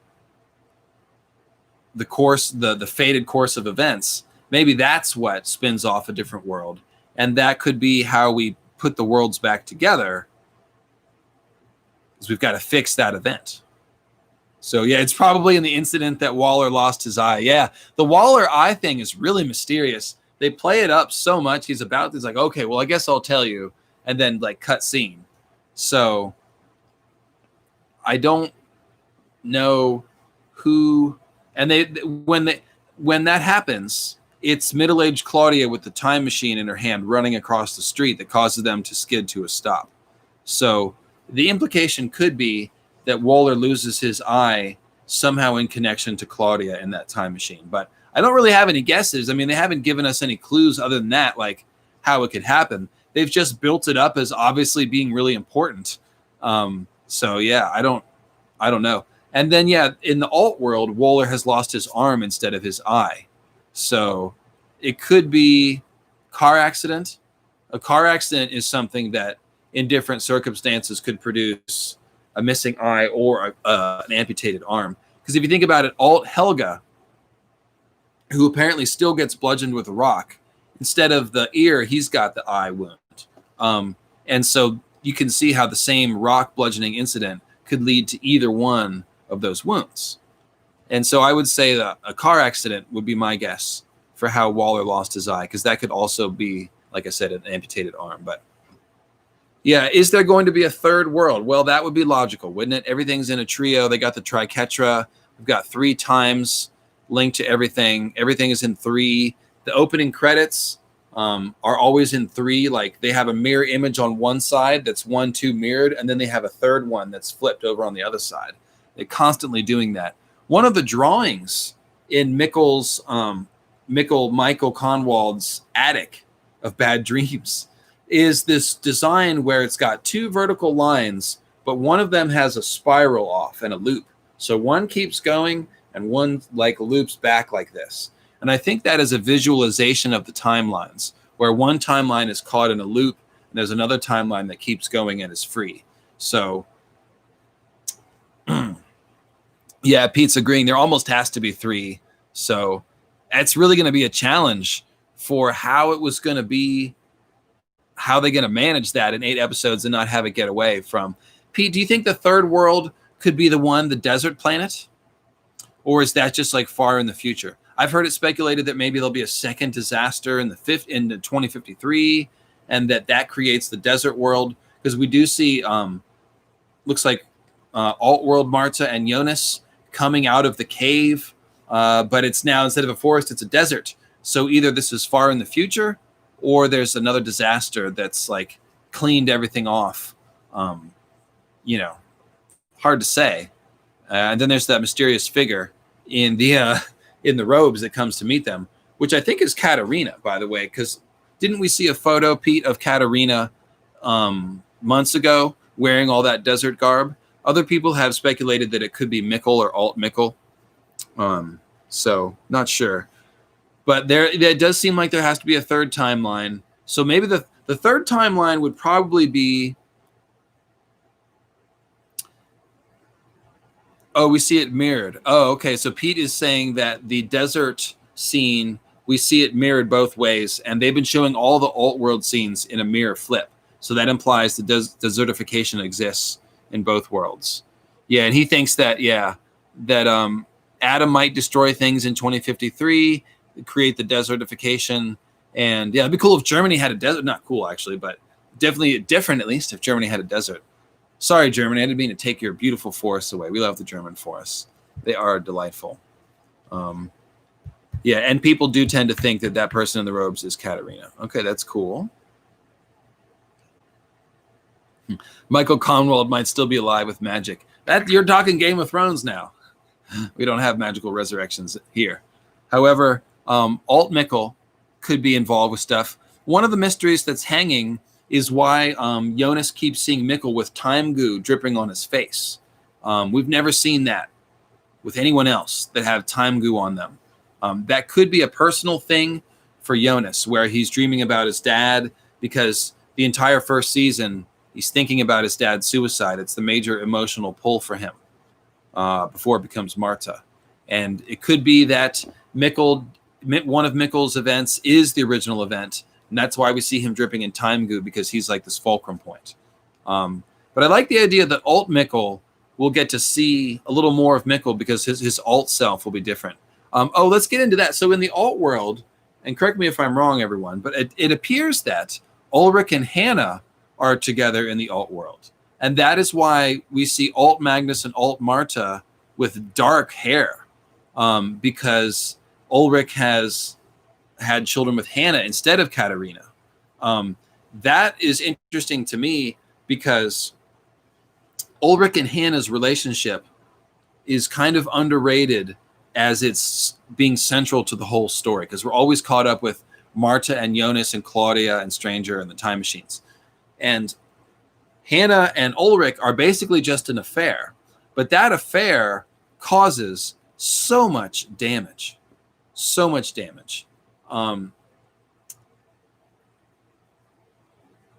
Speaker 1: the course, the fated course of events, maybe that's what spins off a different world. And that could be how we put the worlds back together, is we've got to fix that event. So yeah, it's probably in the incident that Waller lost his eye. Yeah, the Waller eye thing is really mysterious. They play it up so much. He's like, okay, well, I guess I'll tell you. And then like cut scene. So I don't know who, and when that happens, it's middle-aged Claudia with the time machine in her hand running across the street that causes them to skid to a stop. So the implication could be that Waller loses his eye somehow in connection to Claudia in that time machine. But I don't really have any guesses. I mean, they haven't given us any clues other than that, like how it could happen. They've just built it up as obviously being really important. So yeah, I don't know. And then yeah, in the alt world, Waller has lost his arm instead of his eye. So it could be car accident. A car accident is something that in different circumstances could produce a missing eye or an amputated arm. Because if you think about it, Alt Helga, who apparently still gets bludgeoned with a rock, instead of the ear, he's got the eye wound. And so you can see how the same rock bludgeoning incident could lead to either one of those wounds. And so I would say that a car accident would be my guess for how Waller lost his eye, because that could also be, like I said, an amputated arm. But yeah, is there going to be a third world? Well, that would be logical, wouldn't it? Everything's in a trio. They got the triquetra. We've got 3 times linked to everything. Everything is in 3. The opening credits are always in 3. Like they have a mirror image on one side that's 1, 2 mirrored, and then they have a third one that's flipped over on the other side. They're constantly doing that. One of the drawings in Michael Conwald's attic of Bad Dreams is this design where it's got 2 vertical lines, but one of them has a spiral off and a loop. So one keeps going and one like loops back like this. And I think that is a visualization of the timelines, where one timeline is caught in a loop and there's another timeline that keeps going and is free. So yeah, Pete's agreeing. There almost has to be 3. So it's really going to be a challenge for how it was going to be, how they're going to manage that in 8 episodes and not have it get away from. Pete, do you think the third world could be the desert planet? Or is that just like far in the future? I've heard it speculated that maybe there'll be a second disaster in the 2053, and that creates the desert world, because we do see looks like alt-world Marta and Jonas coming out of the cave, but it's now, instead of a forest, it's a desert. So either this is far in the future, or there's another disaster that's like cleaned everything off. You know, hard to say. And then there's that mysterious figure in the robes that comes to meet them, which I think is Katerina, by the way, because didn't we see a photo, Pete, of Katerina months ago wearing all that desert garb? Other people have speculated that it could be Mikkel or Alt Mikkel. So not sure. But it does seem like there has to be a third timeline. So maybe the third timeline would probably be... Oh, we see it mirrored. Oh, okay. So Pete is saying that the desert scene, we see it mirrored both ways, and they've been showing all the alt-world scenes in a mirror flip. So that implies the desertification exists in both worlds. Yeah, and he thinks that, Adam might destroy things in 2053, create the desertification. And yeah, it'd be cool if Germany had a desert. Not cool, actually, but definitely different, at least, if Germany had a desert. Sorry, Germany, I didn't mean to take your beautiful forests away. We love the German forests. They are delightful. Yeah, and people do tend to think that person in the robes is Katerina. Okay, that's cool. Michael Conwald might still be alive with magic. You're talking Game of Thrones now. We don't have magical resurrections here. However, Alt Mikkel could be involved with stuff. One of the mysteries that's hanging is why Jonas keeps seeing Mikkel with time goo dripping on his face. We've never seen that with anyone else that have time goo on them. That could be a personal thing for Jonas, where he's dreaming about his dad, because the entire first season, he's thinking about his dad's suicide. It's the major emotional pull for him before it becomes Marta. And it could be that one of Mikkel's events is the original event, and that's why we see him dripping in time goo, because he's like this fulcrum point. But I like the idea that Alt Mikkel will get to see a little more of Mikkel, because his alt self will be different. Let's get into that. So in the alt world, and correct me if I'm wrong, everyone, but it appears that Ulrich and Hannah are together in the alt world. And that is why we see Alt Magnus and Alt Marta with dark hair, because Ulrich has had children with Hannah instead of Katerina. That is interesting to me, because Ulrich and Hannah's relationship is kind of underrated as it's being central to the whole story, because we're always caught up with Marta and Jonas and Claudia and Stranger and the Time Machines. And Hannah and Ulrich are basically just an affair, but that affair causes so much damage. So much damage.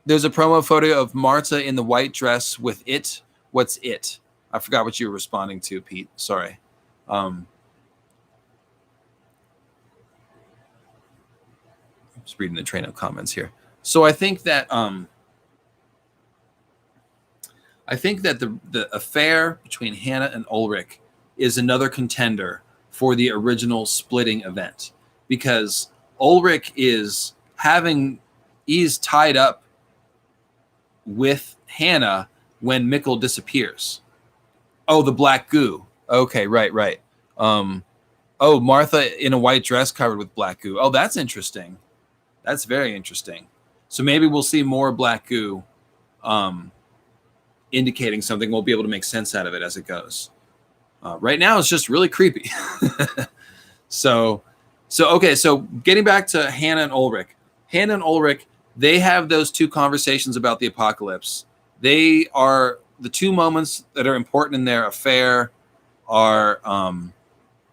Speaker 1: There's a promo photo of Marta in the white dress with it. What's it? I forgot what you were responding to, Pete. Sorry. Just reading the train of comments here. So I think that the affair between Hannah and Ulrich is another contender for the original splitting event, because Ulrich is tied up with Hannah when Mikkel disappears. Oh, the black goo. Okay, right. Martha in a white dress covered with black goo. Oh, that's interesting. That's very interesting. So maybe we'll see more black goo indicating something. We'll be able to make sense out of it as it goes. Right now, it's just really creepy. So getting back to Hannah and Ulrich. Hannah and Ulrich, they have those two conversations about the apocalypse. They are the two moments that are important in their affair or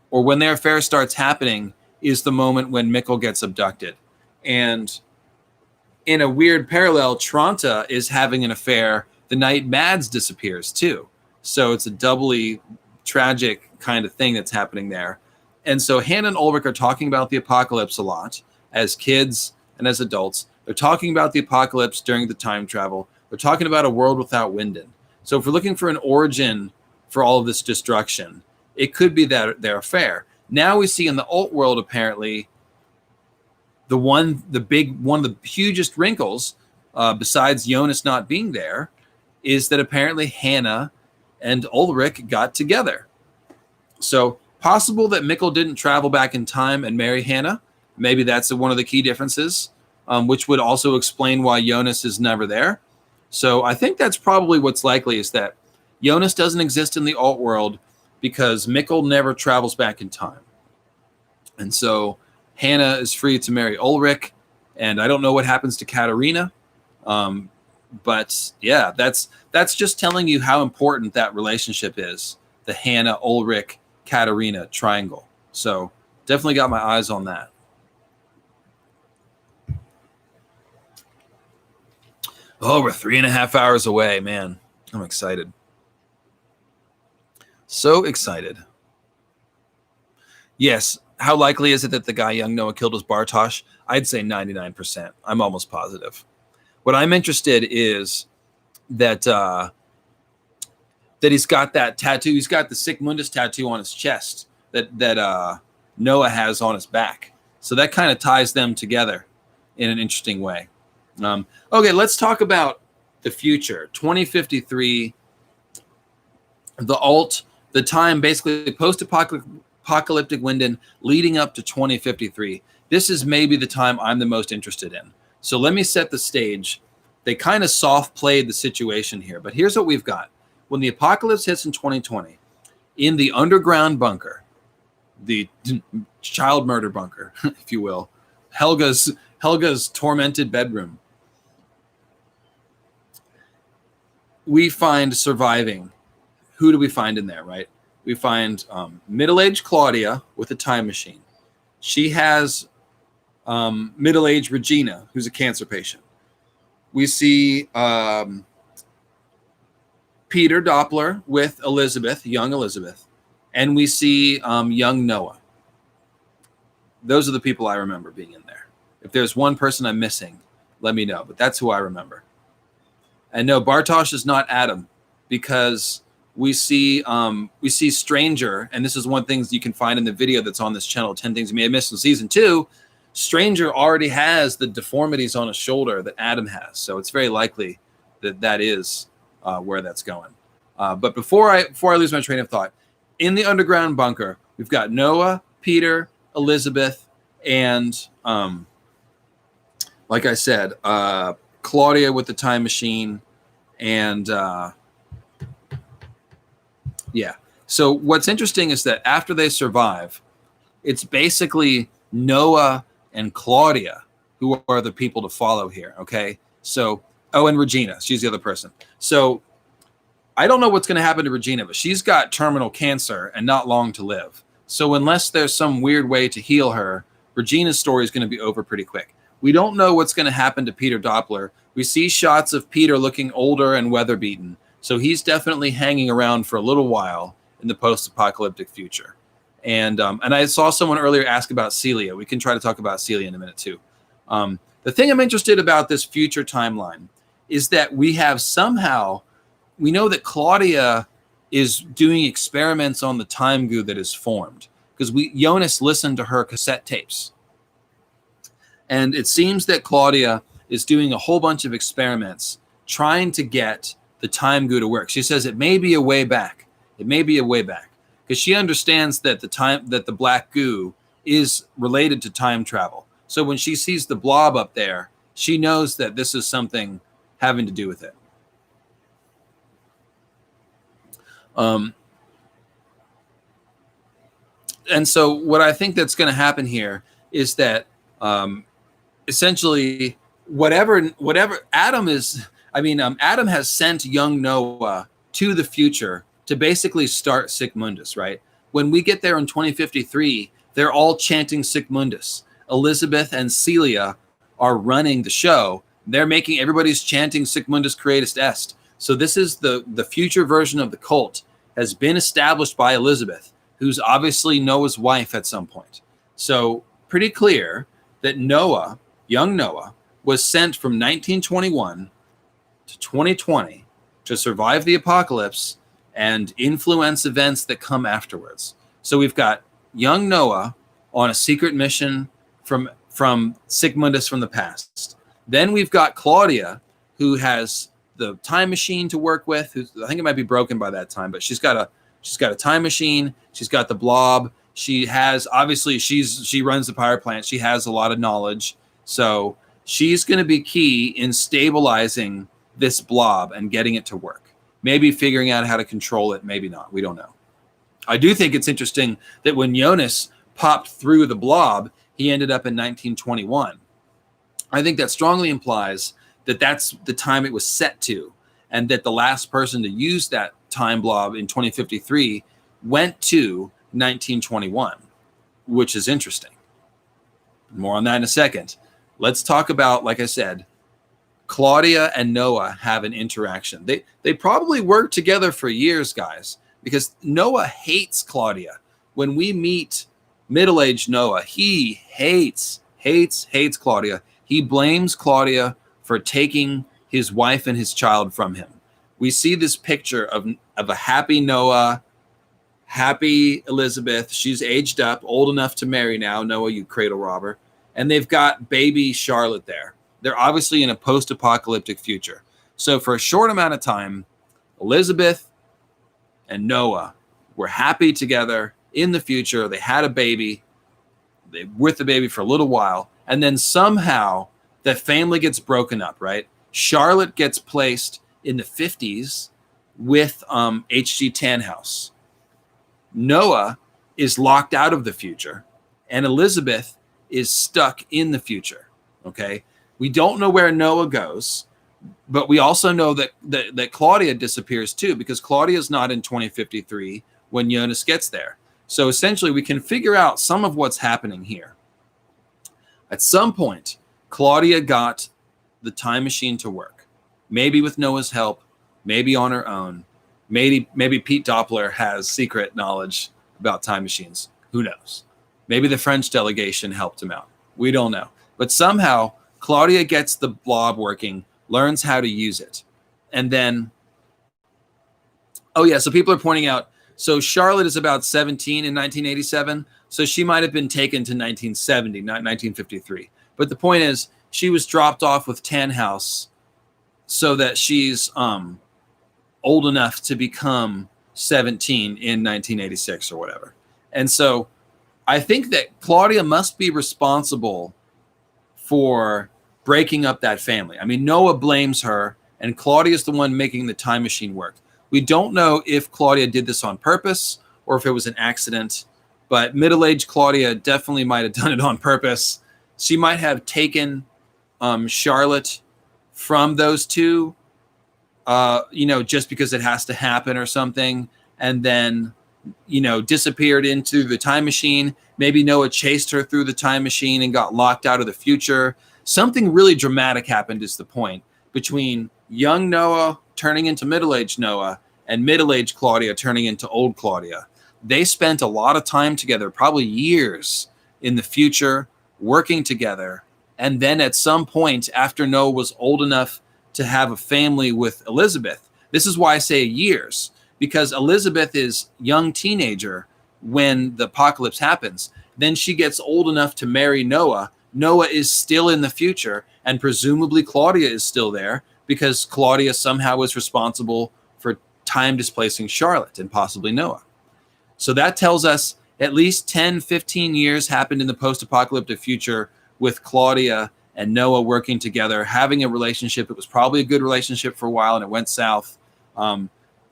Speaker 1: when their affair starts happening is the moment when Mikkel gets abducted. And in a weird parallel, Tranta is having an affair the night Mads disappears too. So it's a doubly tragic kind of thing that's happening there. And so Hannah and Ulrich are talking about the apocalypse a lot as kids and as adults. They're talking about the apocalypse during the time travel. They're talking about a world without Winden. So if we're looking for an origin for all of this destruction, it could be that their affair. Now we see in the alt world, apparently, one of the hugest wrinkles, besides Jonas not being there, is that apparently Hannah and Ulrich got together. So possible that Mikkel didn't travel back in time and marry Hannah. Maybe that's one of the key differences, which would also explain why Jonas is never there. So I think that's probably what's likely, is that Jonas doesn't exist in the alt world because Mikkel never travels back in time. And so Hannah is free to marry Ulrich, and I don't know what happens to Katerina. But yeah, that's just telling you how important that relationship is, the Hannah, Ulrich, Katerina triangle. So definitely got my eyes on that. Oh, we're 3.5 hours away, man. I'm excited. So excited. Yes. How likely is it that the guy young Noah killed was Bartosz? I'd say 99%. I'm almost positive. What I'm interested is that he's got that tattoo. He's got the Sic Mundus tattoo on his chest that Noah has on his back. So that kind of ties them together in an interesting way. Okay, let's talk about the future. 2053, the time basically post-apocalyptic Winden leading up to 2053. This is maybe the time I'm the most interested in. So let me set the stage. They kind of soft played the situation here, but here's what we've got. When the apocalypse hits in 2020, in the underground bunker, the child murder bunker, if you will, Helga's tormented bedroom, we find surviving. Who do we find in there, right? We find middle-aged Claudia with a time machine. She has middle-aged Regina, who's a cancer patient. We see Peter Doppler with Elizabeth, young Elizabeth. And we see young Noah. Those are the people I remember being in there. If there's one person I'm missing, let me know. But that's who I remember. And no, Bartosz is not Adam, because we see Stranger, and this is one thing you can find in the video that's on this channel, 10 Things You May Have Missed in Season 2. Stranger already has the deformities on his shoulder that Adam has. So it's very likely that is where that's going. But before I lose my train of thought, in the underground bunker, we've got Noah, Peter, Elizabeth, and like I said, Claudia with the time machine, and yeah. So what's interesting is that after they survive, it's basically Noah and Claudia who are the people to follow here. Okay. So, and Regina, she's the other person. So I don't know what's going to happen to Regina, but she's got terminal cancer and not long to live. So unless there's some weird way to heal her, Regina's story is going to be over pretty quick. We don't know what's going to happen to Peter Doppler. We see shots of Peter looking older and weather-beaten. So he's definitely hanging around for a little while in the post-apocalyptic future. And I saw someone earlier ask about Celia. We can try to talk about Celia in a minute too. The thing I'm interested about this future timeline is that we know that Claudia is doing experiments on the time goo that is formed, because Jonas listened to her cassette tapes. And it seems that Claudia is doing a whole bunch of experiments trying to get the time goo to work. She says it may be a way back. It may be a way back, because she understands that the black goo is related to time travel. So when she sees the blob up there, she knows that this is something having to do with it. And so what I think that's going to happen here is that essentially whatever Adam has sent young Noah to the future to basically start Sic Mundus, right? When we get there in 2053, they're all chanting Sic Mundus. Elizabeth and Celia are running the show. They're making everybody's chanting Sic Mundus Creatus Est. So this is the future version of the cult has been established by Elizabeth, who's obviously Noah's wife at some point. So pretty clear that Noah, young Noah, was sent from 1921 to 2020 to survive the apocalypse and influence events that come afterwards. So we've got young Noah on a secret mission from Sigmundus from the past. Then we've got Claudia, who has the time machine to work with. I think it might be broken by that time, but she's got a time machine. She's got the blob. She has, obviously, she runs the power plant. She has a lot of knowledge. So she's going to be key in stabilizing this blob and getting it to work. Maybe figuring out how to control it, maybe not. We don't know. I do think it's interesting that when Jonas popped through the blob, he ended up in 1921. I think that strongly implies that that's the time it was set to, and that the last person to use that time blob in 2053 went to 1921, which is interesting. More on that in a second. Let's talk about, like I said, Claudia and Noah have an interaction. They probably worked together for years, guys, because Noah hates Claudia. When we meet middle-aged Noah, he hates Claudia. He blames Claudia for taking his wife and his child from him. We see this picture of a happy Noah, happy Elizabeth. She's aged up, old enough to marry now. Noah, you cradle robber. And they've got baby Charlotte there. They're obviously in a post-apocalyptic future. So for a short amount of time, Elizabeth and Noah were happy together in the future. They had a baby. They were with the baby for a little while. And then somehow the family gets broken up, right? Charlotte gets placed in the 50s with H.G. Tannhaus. Noah is locked out of the future, and Elizabeth is stuck in the future, okay? We don't know where Noah goes, but we also know that Claudia disappears too, because Claudia is not in 2053 when Jonas gets there. So essentially, we can figure out some of what's happening here. At some point, Claudia got the time machine to work, maybe with Noah's help, maybe on her own. Maybe Pete Doppler has secret knowledge about time machines. Who knows? Maybe the French delegation helped him out. We don't know. But somehow, Claudia gets the blob working, learns how to use it. And then, oh yeah, so people are pointing out, so Charlotte is about 17 in 1987, so she might have been taken to 1970, not 1953. But the point is, she was dropped off with Tannhaus so that she's old enough to become 17 in 1986 or whatever. And so I think that Claudia must be responsible for breaking up that family. I mean, Noah blames her, and Claudia is the one making the time machine work. We don't know if Claudia did this on purpose or if it was an accident, but middle-aged Claudia definitely might have done it on purpose. She might have taken Charlotte from those two, just because it has to happen or something, and then, disappeared into the time machine. Maybe Noah chased her through the time machine and got locked out of the future. Something really dramatic happened is the point between young Noah turning into middle-aged Noah and middle-aged Claudia turning into old Claudia. They spent a lot of time together, probably years in the future, working together. And then at some point after Noah was old enough to have a family with Elizabeth, this is why I say years, because Elizabeth is young teenager when the apocalypse happens. Then she gets old enough to marry Noah. Noah is still in the future, and presumably Claudia is still there because Claudia somehow was responsible for time displacing Charlotte and possibly Noah. So that tells us at least 10, 15 years happened in the post-apocalyptic future with Claudia and Noah working together, having a relationship. It was probably a good relationship for a while, and it went south.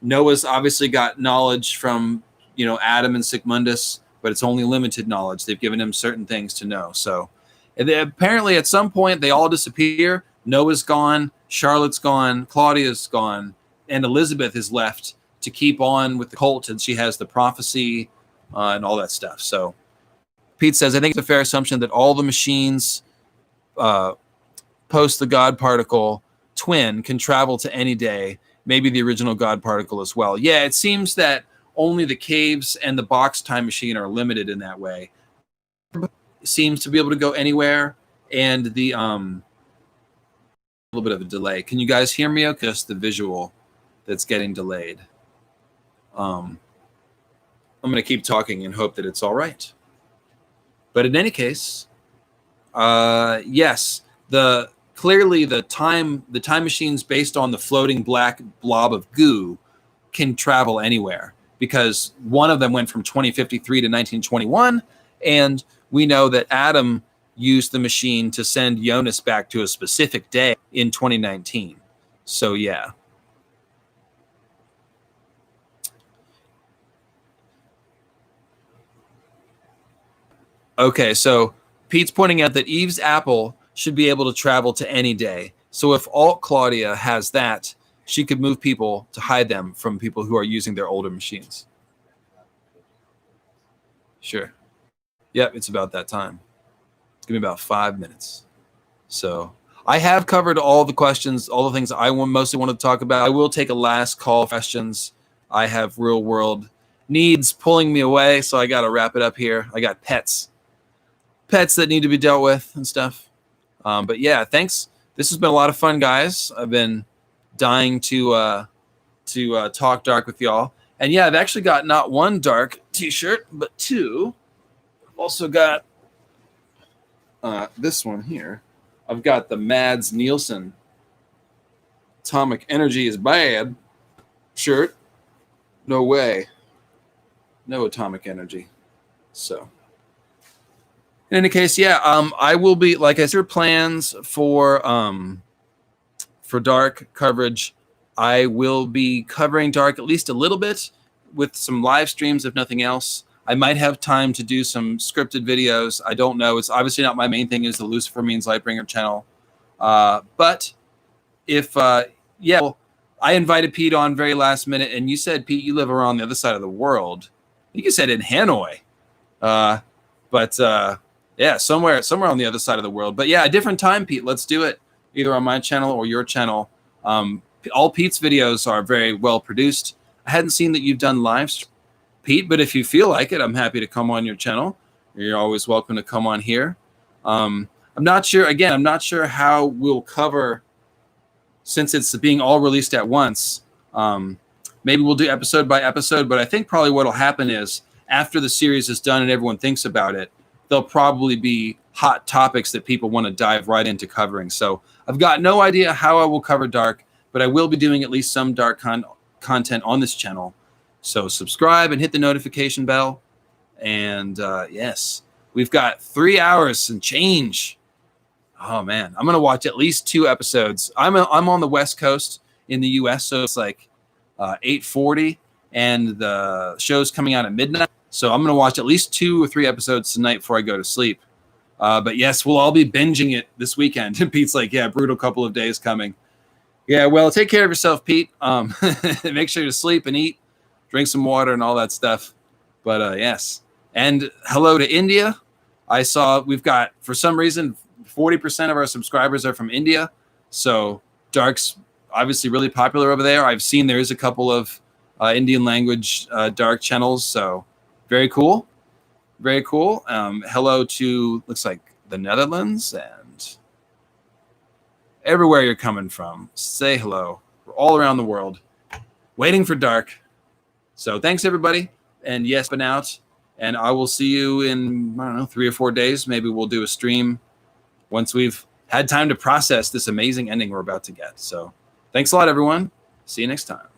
Speaker 1: Noah's obviously got knowledge from, Adam and Sigmundus, but it's only limited knowledge. They've given him certain things to know. So apparently at some point they all disappear. Noah's gone, Charlotte's gone, Claudia's gone, and Elizabeth is left to keep on with the cult, and she has the prophecy and all that stuff. So Pete says, I think it's a fair assumption that all the machines post the God particle twin can travel to any day, maybe the original God particle as well. Yeah, it seems that only the caves and the box time machine are limited in that way. Seems to be able to go anywhere, and the a little bit of a delay. Can you guys hear me? Okay, just the visual that's getting delayed. I'm going to keep talking and hope that it's all right. But in any case, yes, clearly the time machines based on the floating black blob of goo can travel anywhere, because one of them went from 2053 to 1921, and we know that Adam used the machine to send Jonas back to a specific day in 2019. So yeah. Okay, so Pete's pointing out that Eve's apple should be able to travel to any day. So if Alt Claudia has that, she could move people to hide them from people who are using their older machines. Sure. Yep, it's about that time. It's going to be about 5 minutes. So I have covered all the questions, all the things I mostly want to talk about. I will take a last call for questions. I have real world needs pulling me away, so I got to wrap it up here. I got pets that need to be dealt with and stuff. But yeah, thanks. This has been a lot of fun, guys. I've been dying to talk dark with y'all. And yeah, I've actually got not one dark t-shirt, but two. I've also got this one here. I've got the Mads Nielsen Atomic Energy is Bad shirt. No way. No atomic energy. So in any case, yeah, I will be, like I said, plans for dark coverage. I will be covering dark at least a little bit with some live streams, if nothing else. I might have time to do some scripted videos. I don't know. It's obviously not my main thing, is the Lucifer Means Lightbringer channel. But if, yeah, well, I invited Pete on very last minute, and you said, Pete, you live around the other side of the world. I think you said in Hanoi. Yeah, somewhere on the other side of the world. But yeah, a different time, Pete. Let's do it either on my channel or your channel. All Pete's videos are very well produced. I hadn't seen that you've done live stream, Pete, but if you feel like it, I'm happy to come on your channel. You're always welcome to come on here. I'm not sure. Again, I'm not sure how we'll cover, since it's being all released at once. Maybe we'll do episode by episode, but I think probably what'll happen is after the series is done and everyone thinks about it, there'll probably be hot topics that people want to dive right into covering. So I've got no idea how I will cover dark, but I will be doing at least some dark content on this channel. So subscribe and hit the notification bell. And yes, we've got 3 hours and change. Oh man, I'm going to watch at least 2 episodes. I'm on the West Coast in the US, so it's like 8:40, and the show's coming out at midnight. So I'm going to watch at least 2 or 3 episodes tonight before I go to sleep. But yes, we'll all be binging it this weekend. And Pete's like, yeah, brutal couple of days coming. Yeah, well, take care of yourself, Pete. Make sure to sleep and eat, drink some water and all that stuff. But yes. And hello to India. I saw we've got, for some reason, 40% of our subscribers are from India. So Dark's obviously really popular over there. I've seen there is a couple of Indian language Dark channels. So very cool. Very cool. Hello to, looks like, the Netherlands and everywhere you're coming from. Say hello. We're all around the world waiting for dark. So thanks, everybody. And yes, been out. And I will see you in, I don't know, 3 or 4 days. Maybe we'll do a stream once we've had time to process this amazing ending we're about to get. So thanks a lot, everyone. See you next time.